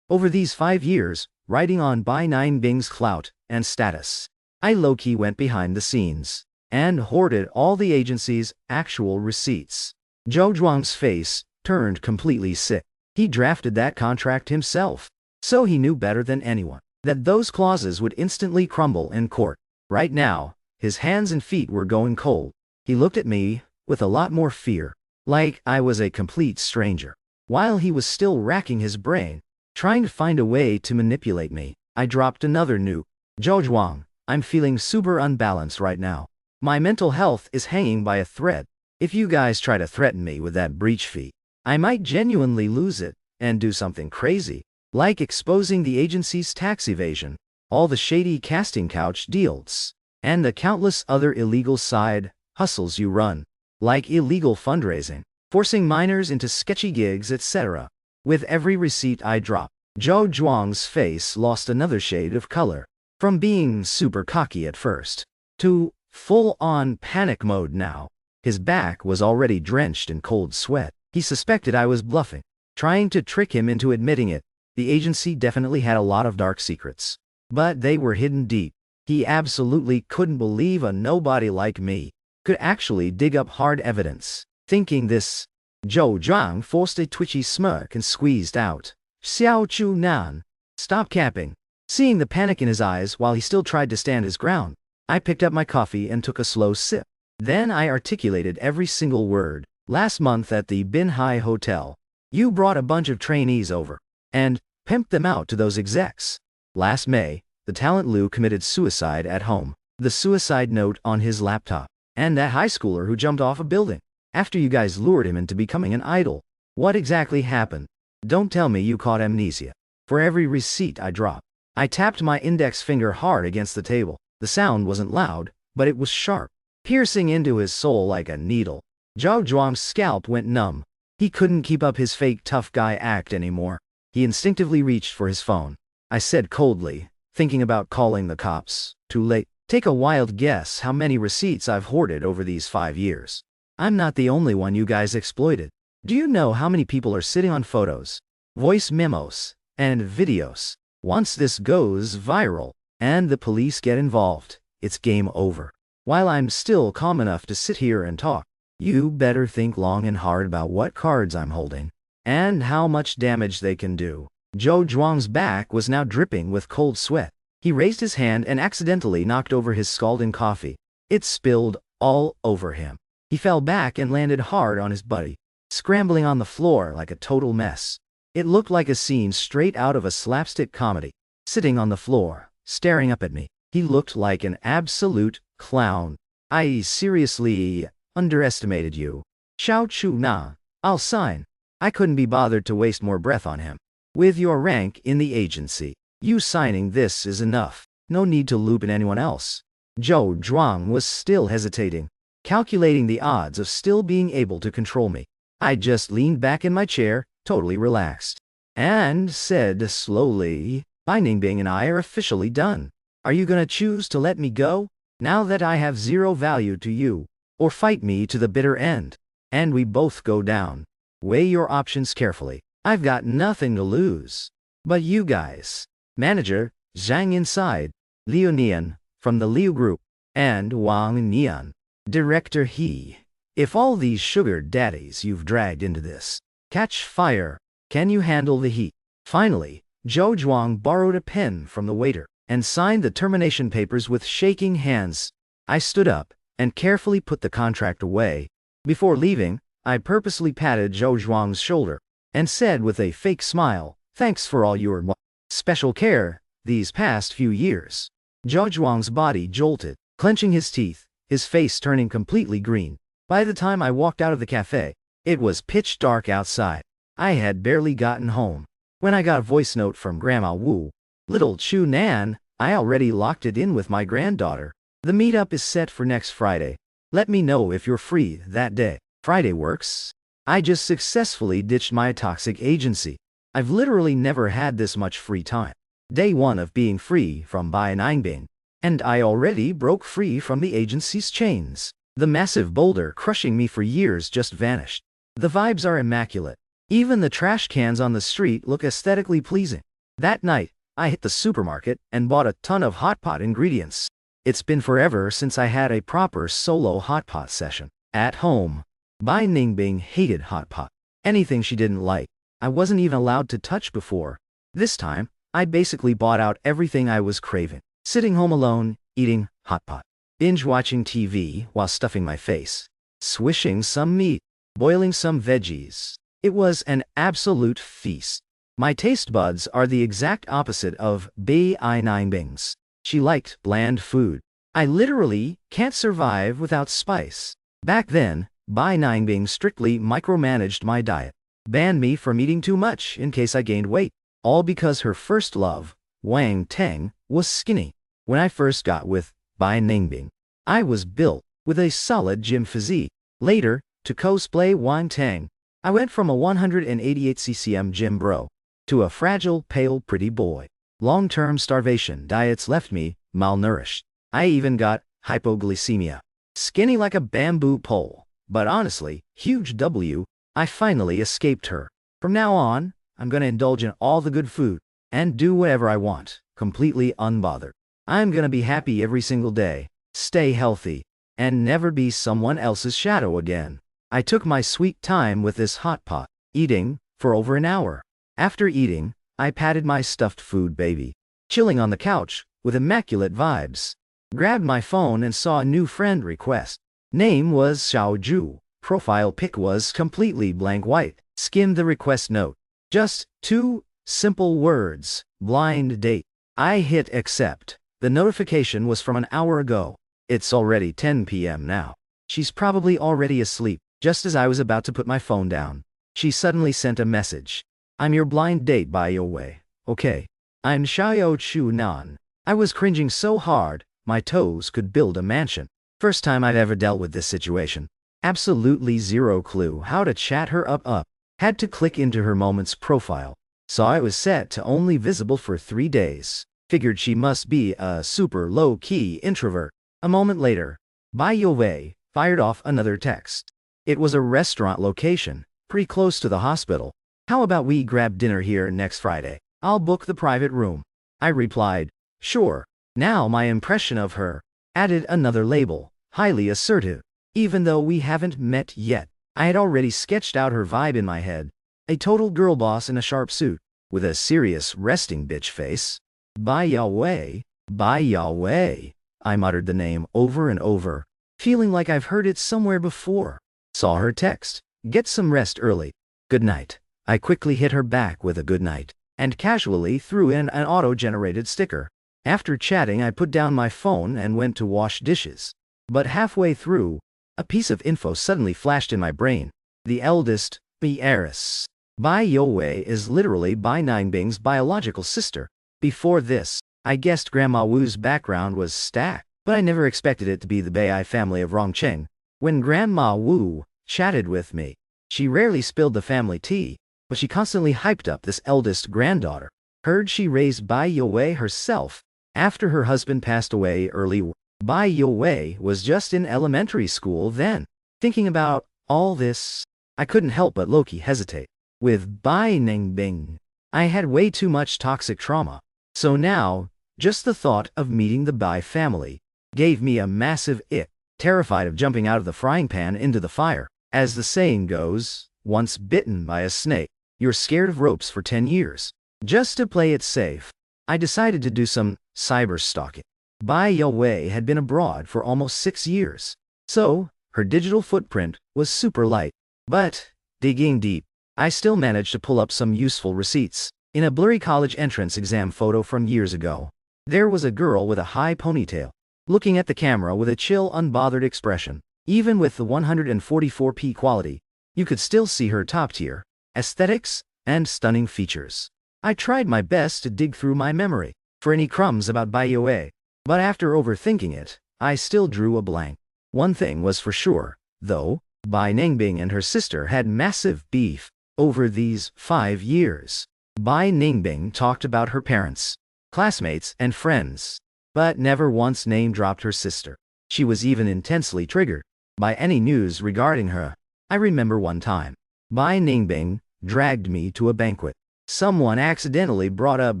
Over these 5 years, riding on Bai Ningbing's clout and status, I low-key went behind the scenes and hoarded all the agency's actual receipts. Zhou Zhuang's face turned completely sick. He drafted that contract himself, so he knew better than anyone that those clauses would instantly crumble in court. Right now, his hands and feet were going cold. He looked at me with a lot more fear, like I was a complete stranger. While he was still racking his brain, trying to find a way to manipulate me, I dropped another nuke. "Zhou Zhuang, I'm feeling super unbalanced right now. My mental health is hanging by a thread. If you guys try to threaten me with that breach fee, I might genuinely lose it and do something crazy, like exposing the agency's tax evasion, all the shady casting couch deals, and the countless other illegal side hustles you run, like illegal fundraising, forcing minors into sketchy gigs, etc. With every receipt I dropped, Zhou Zhuang's face lost another shade of color. From being super cocky at first, to full-on panic mode now. His back was already drenched in cold sweat. He suspected I was bluffing, trying to trick him into admitting it. The agency definitely had a lot of dark secrets. But they were hidden deep. He absolutely couldn't believe a nobody like me could actually dig up hard evidence. Thinking this, Zhou Zhuang forced a twitchy smirk and squeezed out, "Xiao Chu Nan, stop capping." Seeing the panic in his eyes while he still tried to stand his ground, I picked up my coffee and took a slow sip. Then I articulated every single word. "Last month at the Bin Hai Hotel, you brought a bunch of trainees over and pimped them out to those execs. Last May, the talent Liu committed suicide at home. The suicide note on his laptop. And that high schooler who jumped off a building after you guys lured him into becoming an idol. What exactly happened? Don't tell me you caught amnesia." For every receipt I dropped, I tapped my index finger hard against the table. The sound wasn't loud, but it was sharp, piercing into his soul like a needle. Zhou Zhuang's scalp went numb. He couldn't keep up his fake tough guy act anymore. He instinctively reached for his phone. I said coldly, thinking about calling the cops. "Too late. Take a wild guess how many receipts I've hoarded over these 5 years. I'm not the only one you guys exploited. Do you know how many people are sitting on photos, voice memos, and videos? Once this goes viral, and the police get involved, it's game over. While I'm still calm enough to sit here and talk, you better think long and hard about what cards I'm holding, and how much damage they can do." Zhou Zhuang's back was now dripping with cold sweat. He raised his hand and accidentally knocked over his scalding coffee. It spilled all over him. He fell back and landed hard on his buddy, scrambling on the floor like a total mess. It looked like a scene straight out of a slapstick comedy. Sitting on the floor, staring up at me, he looked like an absolute clown. "I seriously underestimated you. Xiao Chu Na, I'll sign." I couldn't be bothered to waste more breath on him. "With your rank in the agency, you signing this is enough. No need to loop in anyone else." Zhou Zhuang was still hesitating, calculating the odds of still being able to control me. I just leaned back in my chair, totally relaxed, and said slowly, "Bai Ningbing and I are officially done. Are you gonna choose to let me go, now that I have zero value to you, or fight me to the bitter end, and we both go down? Weigh your options carefully. I've got nothing to lose. But you guys." Manager, Zhang inside, Liu Nian, from the Liu Group, and Wang Nian, Director He. "If all these sugar daddies you've dragged into this catch fire, can you handle the heat?" Finally, Zhou Zhuang borrowed a pen from the waiter and signed the termination papers with shaking hands. I stood up and carefully put the contract away. Before leaving, I purposely patted Zhou Zhuang's shoulder and said with a fake smile, "Thanks for all your special care these past few years." Zhou Zhuang's body jolted, clenching his teeth, his face turning completely green. By the time I walked out of the cafe, it was pitch dark outside. I had barely gotten home when I got a voice note from Grandma Wu. "Little Chu Nan, I already locked it in with my granddaughter. The meetup is set for next Friday. Let me know if you're free that day." Friday works. I just successfully ditched my toxic agency. I've literally never had this much free time. Day 1 of being free from Bai Ningbing, and I already broke free from the agency's chains. The massive boulder crushing me for years just vanished. The vibes are immaculate. Even the trash cans on the street look aesthetically pleasing. That night, I hit the supermarket and bought a ton of hot pot ingredients. It's been forever since I had a proper solo hot pot session. At home, Bai Ningbing hated hot pot. Anything she didn't like, I wasn't even allowed to touch before. This time, I basically bought out everything I was craving. Sitting home alone, eating hot pot, binge-watching TV while stuffing my face, swishing some meat, boiling some veggies. It was an absolute feast. My taste buds are the exact opposite of Bai Ningbing's. She liked bland food. I literally can't survive without spice. Back then, Bai Ningbing strictly micromanaged my diet, banned me from eating too much in case I gained weight, all because her first love, Wang Teng, was skinny. When I first got with Bai Ningbing, I was built with a solid gym physique. Later, to cosplay Wang Teng, I went from a 188 ccm gym bro to a fragile, pale, pretty boy. Long-term starvation diets left me malnourished. I even got hypoglycemia. Skinny like a bamboo pole. But honestly, huge W, I finally escaped her. From now on, I'm gonna indulge in all the good food and do whatever I want, completely unbothered. I'm gonna be happy every single day, stay healthy, and never be someone else's shadow again. I took my sweet time with this hot pot, eating for over an hour. After eating, I patted my stuffed food baby, chilling on the couch with immaculate vibes. Grabbed my phone and saw a new friend request. Name was Xiaoju. Profile pic was completely blank white. Skimmed the request note. Just 2 simple words. Blind date. I hit accept. The notification was from an hour ago. It's already 10 p.m. now. She's probably already asleep. Just as I was about to put my phone down, she suddenly sent a message. I'm your blind date, by your way. Okay. I'm Xiao Chu Nan. I was cringing so hard, my toes could build a mansion. First time I've ever dealt with this situation. Absolutely zero clue how to chat her up. Had to click into her moment's profile. Saw it was set to only visible for 3 days. Figured she must be a super low-key introvert. A moment later, Bai Yowei fired off another text. It was a restaurant location, pretty close to the hospital. How about we grab dinner here next Friday? I'll book the private room. I replied, sure. Now my impression of her added another label, highly assertive. Even though we haven't met yet, I had already sketched out her vibe in my head. A total girl boss in a sharp suit, with a serious resting bitch face. Bai Yowei, Bai Yowei. I muttered the name over and over, feeling like I've heard it somewhere before. Saw her text, get some rest early. Good night. I quickly hit her back with a good night, and casually threw in an auto-generated sticker. After chatting, I put down my phone and went to wash dishes. But halfway through, a piece of info suddenly flashed in my brain. The eldest, the heiress. Bai Yowei is literally Bai Ningbing's biological sister. Before this, I guessed Grandma Wu's background was stacked, but I never expected it to be the Bai family of Rongqing. When Grandma Wu chatted with me, she rarely spilled the family tea, but she constantly hyped up this eldest granddaughter. Heard she raised Bai Yowei herself after her husband passed away early. Bai Yowei was just in elementary school then. Thinking about all this, I couldn't help but low-key hesitate. With Bai Ningbing, I had way too much toxic trauma. So now, just the thought of meeting the Bai family gave me a massive ick, terrified of jumping out of the frying pan into the fire. As the saying goes, once bitten by a snake, you're scared of ropes for 10 years. Just to play it safe, I decided to do some cyber stalking. Bai Yowei had been abroad for almost 6 years, so her digital footprint was super light. But, digging deep, I still managed to pull up some useful receipts. In a blurry college entrance exam photo from years ago, there was a girl with a high ponytail, looking at the camera with a chill, unbothered expression. Even with the 144p quality, you could still see her top-tier aesthetics and stunning features. I tried my best to dig through my memory for any crumbs about Bai Yowei, but after overthinking it, I still drew a blank. One thing was for sure, though, Bai Ningbing and her sister had massive beef over these 5 years. Bai Ningbing talked about her parents, classmates, and friends, but never once name-dropped her sister. She was even intensely triggered by any news regarding her. I remember one time, Bai Ningbing dragged me to a banquet. Someone accidentally brought up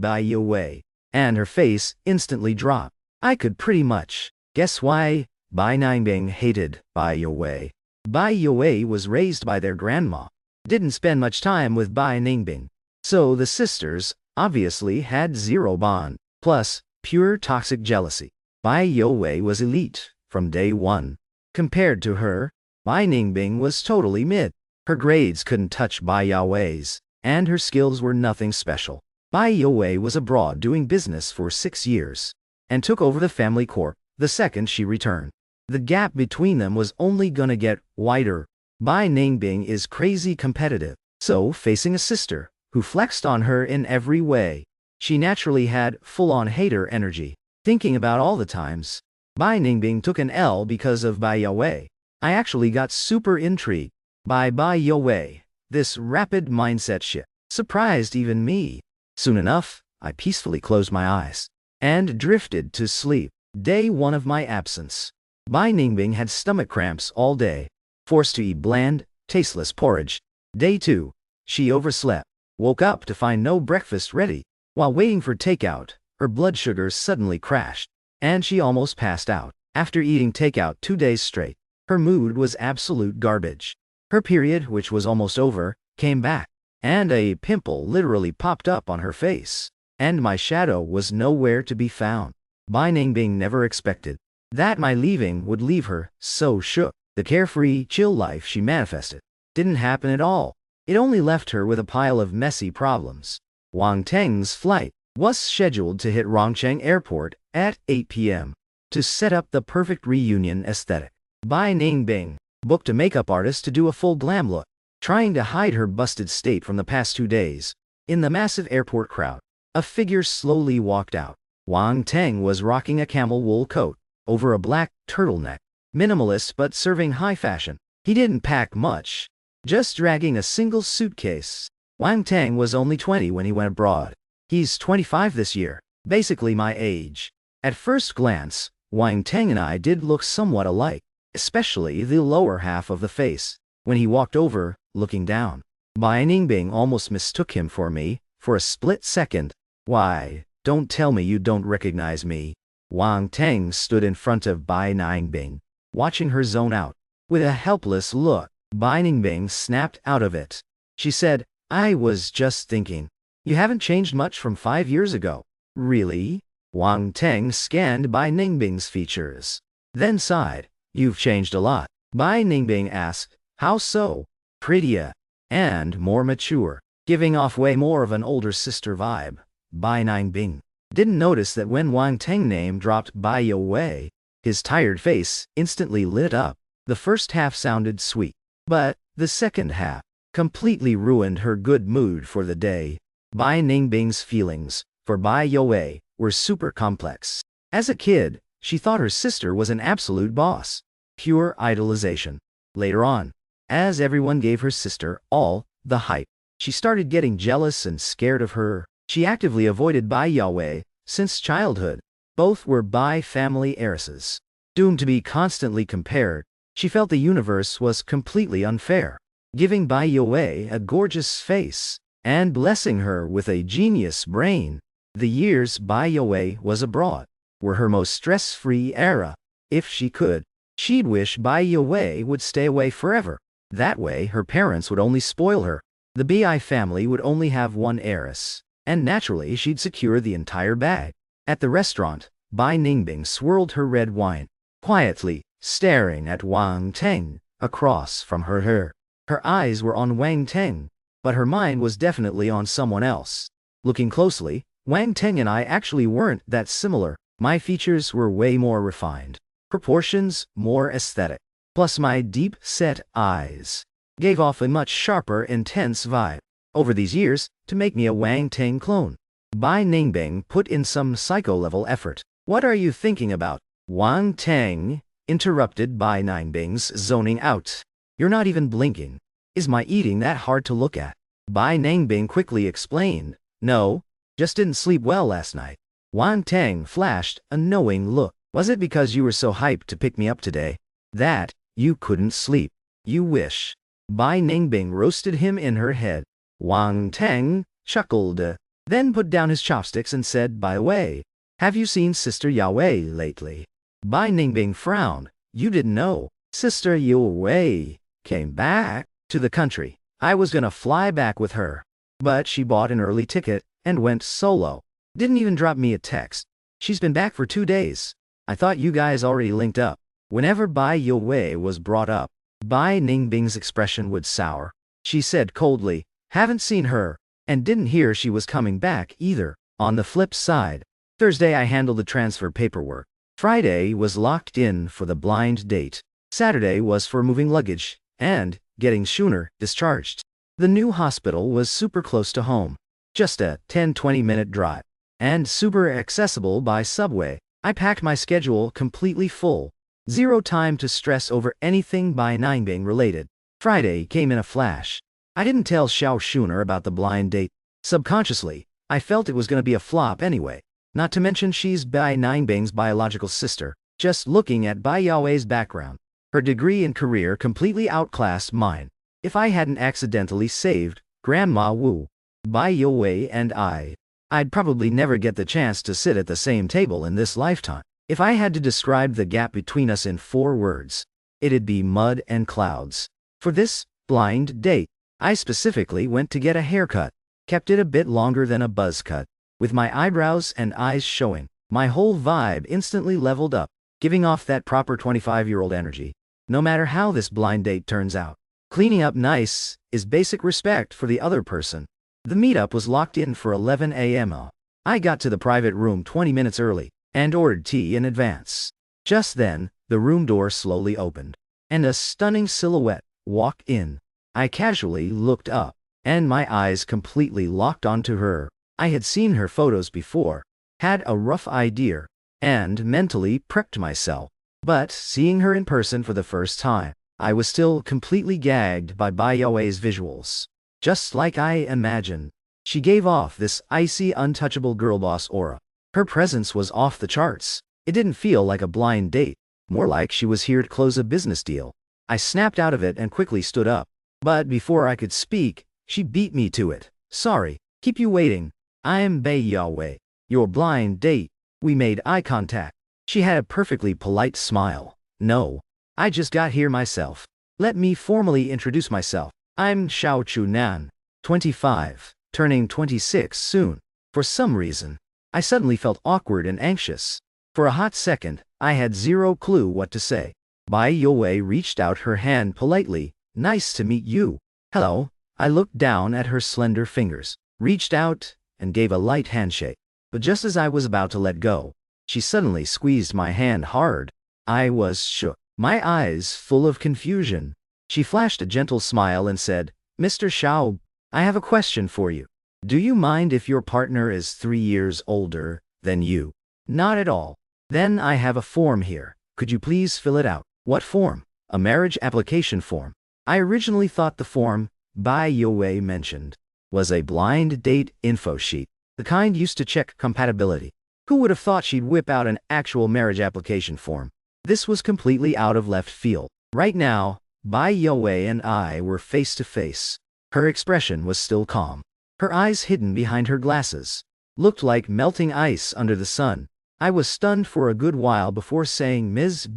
Bai Yowei, and her face instantly dropped. I could pretty much guess why Bai Ningbing hated Bai Yowei. Bai Yowei was raised by their grandma, didn't spend much time with Bai Ningbing, so the sisters obviously had zero bond, plus pure toxic jealousy. Bai Yowei was elite from day one. Compared to her, Bai Ningbing was totally mid. Her grades couldn't touch Bai Yowei's, and her skills were nothing special. Bai Yowei was abroad doing business for 6 years, and took over the family corp the second she returned. The gap between them was only gonna get wider. Bai Ningbing is crazy competitive, so facing a sister who flexed on her in every way, she naturally had full-on hater energy. Thinking about all the times Bai Ningbing took an L because of Bai Yowei, I actually got super intrigued by Bai Yowei. This rapid mindset shift surprised even me. Soon enough, I peacefully closed my eyes and drifted to sleep. Day 1 of my absence, Bai Ningbing had stomach cramps all day, forced to eat bland, tasteless porridge. Day 2, she overslept, woke up to find no breakfast ready. While waiting for takeout, her blood sugar suddenly crashed, and she almost passed out. After eating takeout 2 days straight, her mood was absolute garbage. Her period, which was almost over, came back, and a pimple literally popped up on her face, and my shadow was nowhere to be found. Bai Ningbing never expected that my leaving would leave her so shook. The carefree, chill life she manifested didn't happen at all. It only left her with a pile of messy problems. Wang Teng's flight was scheduled to hit Rongcheng Airport at 8 p.m. to set up the perfect reunion aesthetic. Bai Ningbing booked a makeup artist to do a full glam look, trying to hide her busted state from the past 2 days. In the massive airport crowd, a figure slowly walked out. Wang Teng was rocking a camel wool coat over a black turtleneck, minimalist but serving high fashion. He didn't pack much, just dragging a single suitcase. Wang Teng was only 20 when he went abroad. He's 25 this year, basically my age. At first glance, Wang Teng and I did look somewhat alike, especially the lower half of the face. When he walked over, looking down, Bai Ningbing almost mistook him for me for a split second. Why, don't tell me you don't recognize me. Wang Teng stood in front of Bai Ningbing, watching her zone out. With a helpless look, Bai Ningbing snapped out of it. She said, I was just thinking. You haven't changed much from 5 years ago. Really? Wang Teng scanned Bai Ningbing's features, then sighed. You've changed a lot. Bai Ningbing asked, how so? Prettier and more mature, giving off way more of an older sister vibe. Bai Ningbing didn't notice that when Wang Teng name dropped Bai Youwei, his tired face instantly lit up. The first half sounded sweet, but the second half completely ruined her good mood for the day. Bai Ningbing's feelings for Bai Youwei were super complex. As a kid, she thought her sister was an absolute boss. Pure idolization. Later on, as everyone gave her sister all the hype, she started getting jealous and scared of her. She actively avoided Bai Youwei since childhood. Both were Bai family heiresses, doomed to be constantly compared. She felt the universe was completely unfair, giving Bai Youwei a gorgeous face and blessing her with a genius brain. The years Bai Youwei was abroad were her most stress-free era. If she could, she'd wish Bai Youwei would stay away forever. That way her parents would only spoil her. The Bai family would only have one heiress, and naturally she'd secure the entire bag. At the restaurant, Bai Ningbing swirled her red wine, quietly staring at Wang Teng across from her. Her eyes were on Wang Teng, but her mind was definitely on someone else. Looking closely, Wang Teng and I actually weren't that similar. My features were way more refined, proportions more aesthetic, plus my deep-set eyes gave off a much sharper, intense vibe. Over these years, to make me a Wang Teng clone, Bai Ningbing put in some psycho-level effort. What are you thinking about? Wang Teng interrupted Bai Ningbing's zoning out. You're not even blinking. Is my eating that hard to look at? Bai Ningbing quickly explained. No, just didn't sleep well last night. Wang Teng flashed a knowing look. Was it because you were so hyped to pick me up today that you couldn't sleep? You wish. Bai Ningbing roasted him in her head. Wang Teng chuckled, then put down his chopsticks and said, by the way, have you seen Sister Youwei lately? Bai Ningbing frowned. You didn't know. Sister Youwei came back to the country. I was gonna fly back with her, but she bought an early ticket and went solo. Didn't even drop me a text. She's been back for 2 days. I thought you guys already linked up. Whenever Bai Youwei was brought up, Bai Ningbing's expression would sour. She said coldly, haven't seen her, and didn't hear she was coming back either. On the flip side, Thursday I handled the transfer paperwork. Friday was locked in for the blind date. Saturday was for moving luggage and getting Schooner discharged. The new hospital was super close to home, just a 10-20 minute drive, and super accessible by subway. I packed my schedule completely full. Zero time to stress over anything Bai Ningbing related. Friday came in a flash. I didn't tell Xiao Schooner about the blind date. Subconsciously, I felt it was going to be a flop anyway. Not to mention she's Bai Ningbing's biological sister. Just looking at Bai Youwei's background, her degree and career completely outclassed mine. If I hadn't accidentally saved Grandma Wu, Bai Yowei and I'd probably never get the chance to sit at the same table in this lifetime. If I had to describe the gap between us in 4 words, it'd be mud and clouds. For this blind date, I specifically went to get a haircut, kept it a bit longer than a buzz cut, with my eyebrows and eyes showing. My whole vibe instantly leveled up, giving off that proper 25-year-old energy. No matter how this blind date turns out, cleaning up nice is basic respect for the other person. The meetup was locked in for 11 a.m. I got to the private room 20 minutes early and ordered tea in advance. Just then, the room door slowly opened, and a stunning silhouette walked in. I casually looked up, and my eyes completely locked onto her. I had seen her photos before, had a rough idea, and mentally prepped myself. But seeing her in person for the first time, I was still completely gagged by Bai Yowei's visuals. Just like I imagined, she gave off this icy, untouchable girlboss aura. Her presence was off the charts. It didn't feel like a blind date, more like she was here to close a business deal. I snapped out of it and quickly stood up. But before I could speak, she beat me to it. Sorry, keep you waiting. I'm Bai Yowei, your blind date. We made eye contact. She had a perfectly polite smile. No, I just got here myself. Let me formally introduce myself. I'm Xiao Chunan, 25, turning 26 soon. For some reason, I suddenly felt awkward and anxious. For a hot second, I had zero clue what to say. Bai Yowei reached out her hand politely. Nice to meet you. Hello. I looked down at her slender fingers, reached out, and gave a light handshake. But just as I was about to let go, she suddenly squeezed my hand hard. I was shook, my eyes full of confusion. She flashed a gentle smile and said, Mr. Xiao, I have a question for you. Do you mind if your partner is 3 years older than you? Not at all. Then I have a form here. Could you please fill it out? What form? A marriage application form. I originally thought the form Bai Yowei mentioned was a blind date info sheet, the kind used to check compatibility. Who would have thought she'd whip out an actual marriage application form? This was completely out of left field. Right now, Bai Yowei and I were face to face. Her expression was still calm. Her eyes hidden behind her glasses looked like melting ice under the sun. I was stunned for a good while before saying, Ms.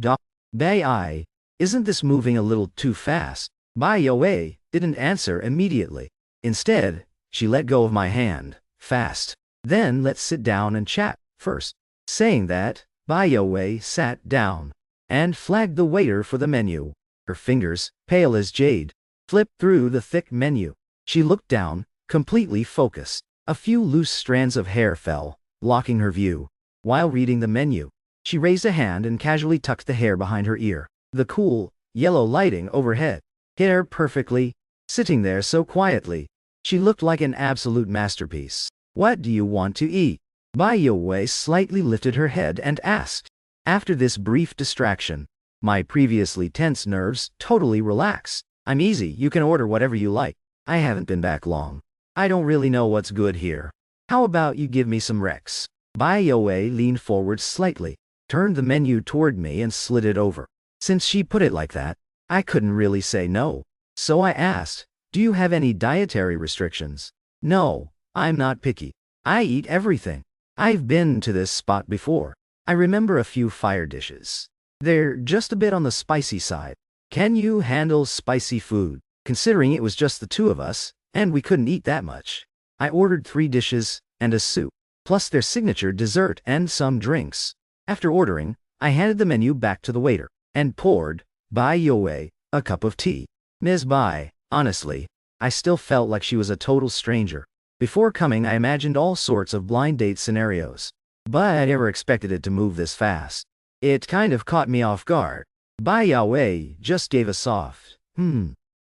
Bai, isn't this moving a little too fast? Bai Yowei didn't answer immediately. Instead, she let go of my hand. Fast. Then let's sit down and chat first. Saying that, Bai Yowei sat down and flagged the waiter for the menu. Her fingers, pale as jade, flipped through the thick menu. She looked down, completely focused. A few loose strands of hair fell, blocking her view. While reading the menu, she raised a hand and casually tucked the hair behind her ear. The cool, yellow lighting overhead hit her perfectly. Sitting there so quietly, she looked like an absolute masterpiece. What do you want to eat? Bai Yowei slightly lifted her head and asked. After this brief distraction, my previously tense nerves totally relaxed. I'm easy, you can order whatever you like. I haven't been back long. I don't really know what's good here. How about you give me some Rex? Bai Yowei leaned forward slightly, turned the menu toward me and slid it over. Since she put it like that, I couldn't really say no. So I asked, do you have any dietary restrictions? No, I'm not picky. I eat everything. I've been to this spot before. I remember a few fire dishes. They're just a bit on the spicy side. Can you handle spicy food? Considering it was just the 2 of us, and we couldn't eat that much. I ordered 3 dishes and a soup, plus their signature dessert and some drinks. After ordering, I handed the menu back to the waiter and poured Bai Yowei a cup of tea. Ms. Bai, honestly, I still felt like she was a total stranger. Before coming, I imagined all sorts of blind date scenarios, but I never expected it to move this fast. It kind of caught me off guard. Bai Yowei just gave a soft,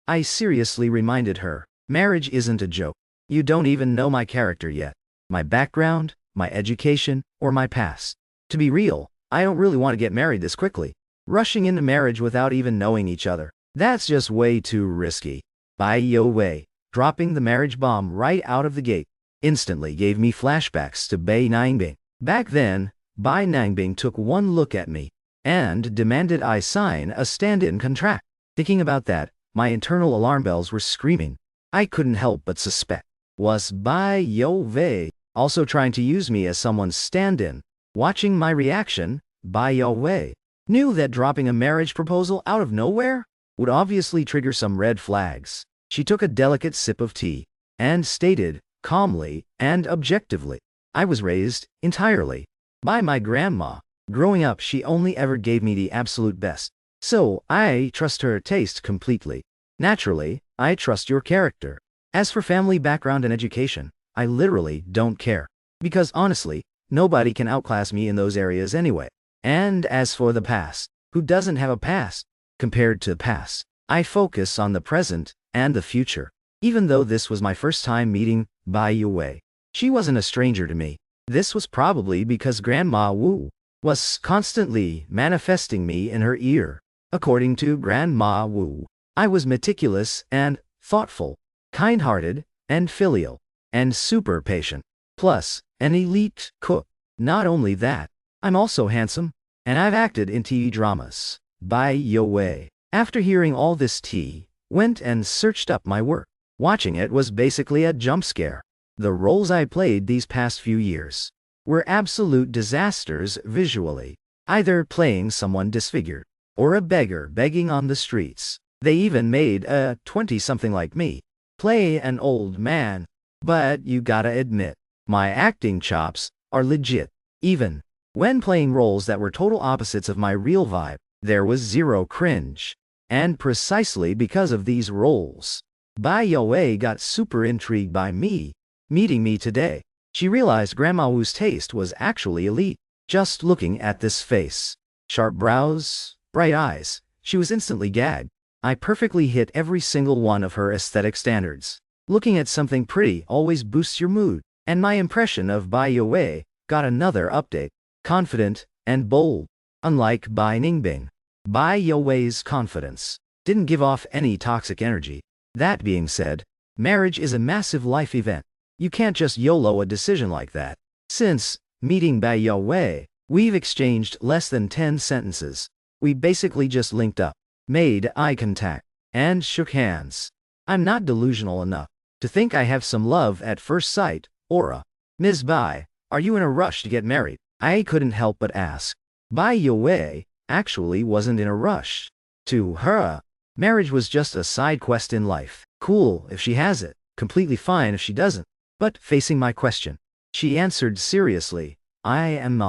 I seriously reminded her, marriage isn't a joke. You don't even know my character yet, my background, my education, or my past. To be real, I don't really want to get married this quickly. Rushing into marriage without even knowing each other, that's just way too risky. Bai Yowei, dropping the marriage bomb right out of the gate, instantly gave me flashbacks to Bai Nangbing. Back then, Bai Nangbing took one look at me and demanded I sign a stand-in contract. Thinking about that, my internal alarm bells were screaming. I couldn't help but suspect Was Bai Yo Wei also trying to use me as someone's stand-in? Watching my reaction, Bai Yo Wei knew that dropping a marriage proposal out of nowhere would obviously trigger some red flags. She took a delicate sip of tea and stated, calmly and objectively, I was raised, entirely, by my grandma. Growing up, she only ever gave me the absolute best. So, I trust her taste completely. Naturally, I trust your character. As for family background and education, I literally don't care. Because honestly, nobody can outclass me in those areas anyway. And as for the past, who doesn't have a past? Compared to the past, I focus on the present and the future. Even though this was my first time meeting Bai Yue, she wasn't a stranger to me. This was probably because Grandma Wu was constantly manifesting me in her ear. According to Grandma Wu, I was meticulous and thoughtful, kind-hearted and filial, and super patient. Plus, an elite cook. Not only that, I'm also handsome, and I've acted in TV dramas. Bai Yue, after hearing all this tea, went and searched up my work. Watching it was basically a jump scare. The roles I played these past few years were absolute disasters visually, either playing someone disfigured or a beggar begging on the streets. They even made a 20-something like me play an old man. But you gotta admit, my acting chops are legit. Even when playing roles that were total opposites of my real vibe, there was zero cringe. And precisely because of these roles, Bai Yue got super intrigued by me. Meeting me today, she realized Grandma Wu's taste was actually elite. Just looking at this face, sharp brows, bright eyes, she was instantly gagged. I perfectly hit every single one of her aesthetic standards. Looking at something pretty always boosts your mood, and my impression of Bai Yue got another update. Confident and bold. Unlike Bai Ningbing, Bai Yue's confidence didn't give off any toxic energy. That being said, marriage is a massive life event. You can't just YOLO a decision like that. Since meeting Bai Yue, we've exchanged less than 10 sentences. We basically just linked up, made eye contact, and shook hands. I'm not delusional enough to think I have some love at first sight aura. Ms. Bai, are you in a rush to get married? I couldn't help but ask. Bai Yue actually wasn't in a rush. To her, marriage was just a side quest in life. Cool if she has it, completely fine if she doesn't. But facing my question, she answered seriously, I'm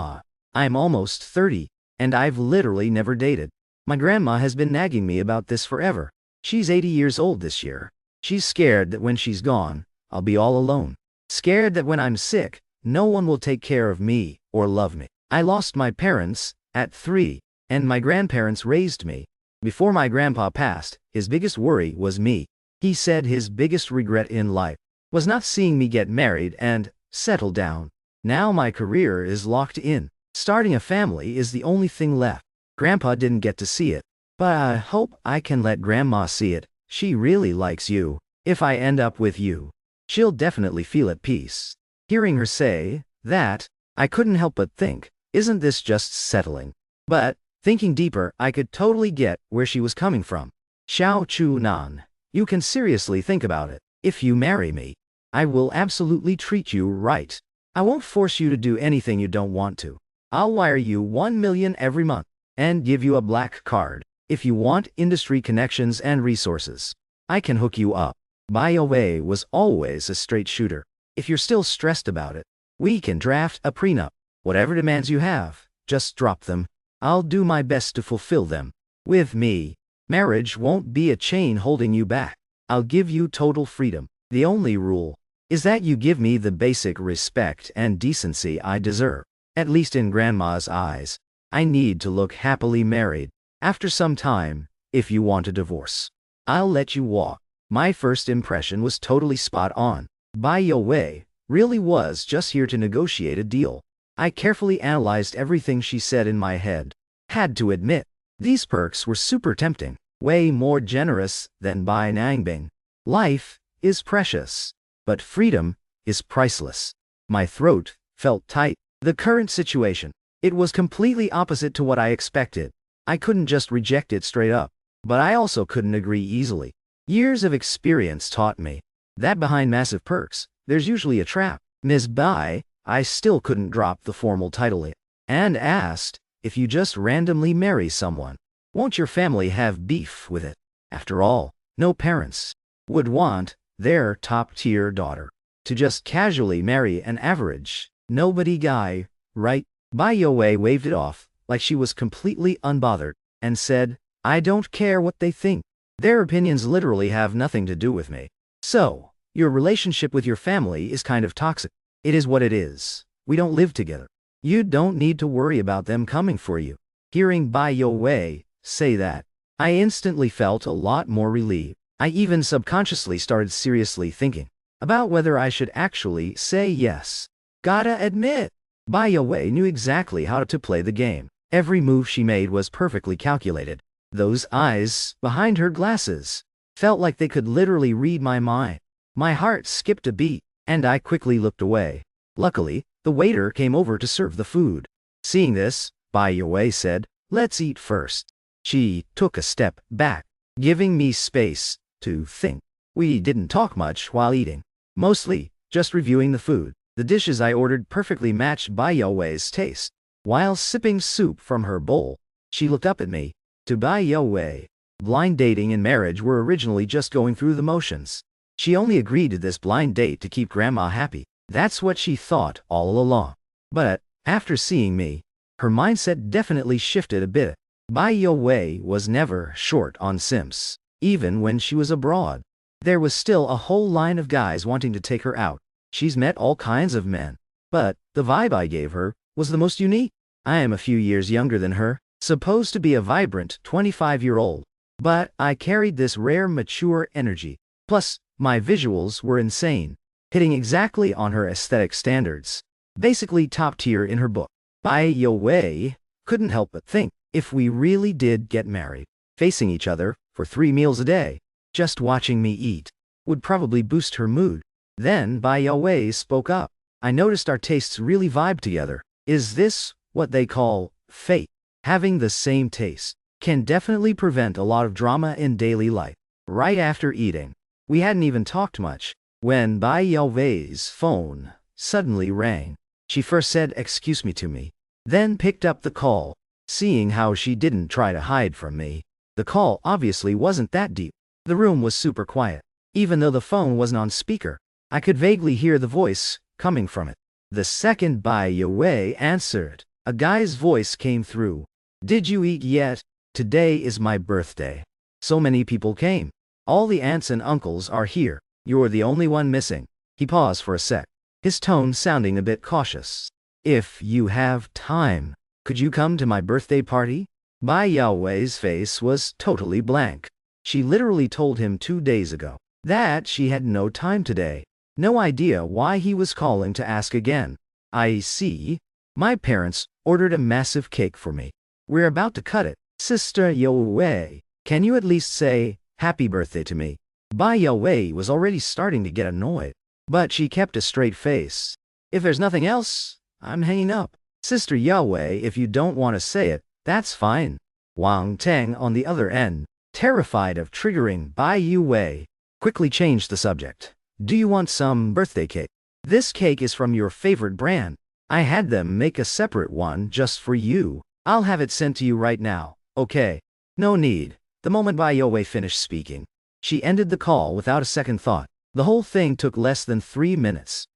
almost 30, and I've literally never dated. My grandma has been nagging me about this forever. She's 80 years old this year. She's scared that when she's gone, I'll be all alone. Scared that when I'm sick, no one will take care of me or love me. I lost my parents at 3, and my grandparents raised me. Before my grandpa passed, his biggest worry was me. He said his biggest regret in life was not seeing me get married and settle down. Now my career is locked in. Starting a family is the only thing left. Grandpa didn't get to see it, but I hope I can let Grandma see it. She really likes you. If I end up with you, she'll definitely feel at peace. Hearing her say that, I couldn't help but think, isn't this just settling? But, thinking deeper, I could totally get where she was coming from. Xiao Chu Nan, you can seriously think about it. If you marry me, I will absolutely treat you right. I won't force you to do anything you don't want to. I'll wire you 1 million every month and give you a black card. If you want industry connections and resources, I can hook you up. Bai Yue was always a straight shooter. If you're still stressed about it, we can draft a prenup. Whatever demands you have, just drop them. I'll do my best to fulfill them. With me, marriage won't be a chain holding you back. I'll give you total freedom. The only rule is that you give me the basic respect and decency I deserve. At least in Grandma's eyes, I need to look happily married. After some time, if you want a divorce, I'll let you walk. My first impression was totally spot on. Bai Yue really was just here to negotiate a deal. I carefully analyzed everything she said in my head. Had to admit, these perks were super tempting. Way more generous than Bai Nangbing. Life is precious, but freedom is priceless. My throat felt tight. The current situation, it was completely opposite to what I expected. I couldn't just reject it straight up, but I also couldn't agree easily. Years of experience taught me that behind massive perks, there's usually a trap. Ms. Bai, I still couldn't drop the formal title, and asked, if you just randomly marry someone, won't your family have beef with it? After all, no parents would want their top-tier daughter to just casually marry an average, nobody guy, right? Bai Yowei waved it off, like she was completely unbothered, and said, I don't care what they think. Their opinions literally have nothing to do with me. So, your relationship with your family is kind of toxic. It is what it is. We don't live together. You don't need to worry about them coming for you. Hearing Bai Yowei say that, I instantly felt a lot more relieved. I even subconsciously started seriously thinking about whether I should actually say yes. Gotta admit, Bai Yowei knew exactly how to play the game. Every move she made was perfectly calculated. Those eyes behind her glasses felt like they could literally read my mind. My heart skipped a beat, and I quickly looked away. Luckily, the waiter came over to serve the food. Seeing this, Bai Yowei said, let's eat first. She took a step back, giving me space to think. We didn't talk much while eating. Mostly, just reviewing the food. The dishes I ordered perfectly matched Bai Yowei's taste. While sipping soup from her bowl, she looked up at me. To Bai Yowei, blind dating and marriage were originally just going through the motions. She only agreed to this blind date to keep Grandma happy. That's what she thought all along. But, after seeing me, her mindset definitely shifted a bit. Bai Yowei was never short on simps. Even when she was abroad, there was still a whole line of guys wanting to take her out. She's met all kinds of men. But, the vibe I gave her was the most unique. I am a few years younger than her, supposed to be a vibrant 25-year-old. But I carried this rare mature energy. Plus, my visuals were insane, hitting exactly on her aesthetic standards. Basically top tier in her book. Bai Yowei couldn't help but think, if we really did get married, facing each other for 3 meals a day, just watching me eat, would probably boost her mood. Then Bai Yowei spoke up. I noticed our tastes really vibe together. Is this what they call fate? Having the same taste can definitely prevent a lot of drama in daily life. Right after eating, we hadn't even talked much, when Bai Yowei's phone suddenly rang. She first said excuse me to me, then picked up the call. Seeing how she didn't try to hide from me, the call obviously wasn't that deep. The room was super quiet. Even though the phone wasn't on speaker, I could vaguely hear the voice coming from it. The second Bai Yowei answered, a guy's voice came through. Did you eat yet? Today is my birthday. So many people came. All the aunts and uncles are here. You're the only one missing. He paused for a sec, his tone sounding a bit cautious. If you have time, could you come to my birthday party? Bai Yowei's face was totally blank. She literally told him 2 days ago that she had no time today. No idea why he was calling to ask again. I see. My parents ordered a massive cake for me. We're about to cut it. Sister Yowei, can you at least say happy birthday to me? Bai Yowei was already starting to get annoyed, but she kept a straight face. If there's nothing else, I'm hanging up. Sister Yowei, if you don't want to say it, that's fine. Wang Teng on the other end, terrified of triggering Bai Yowei, quickly changed the subject. Do you want some birthday cake? This cake is from your favorite brand. I had them make a separate one just for you. I'll have it sent to you right now. Okay. No need. The moment Bai Yowei finished speaking, she ended the call without a second thought. The whole thing took less than 3 minutes.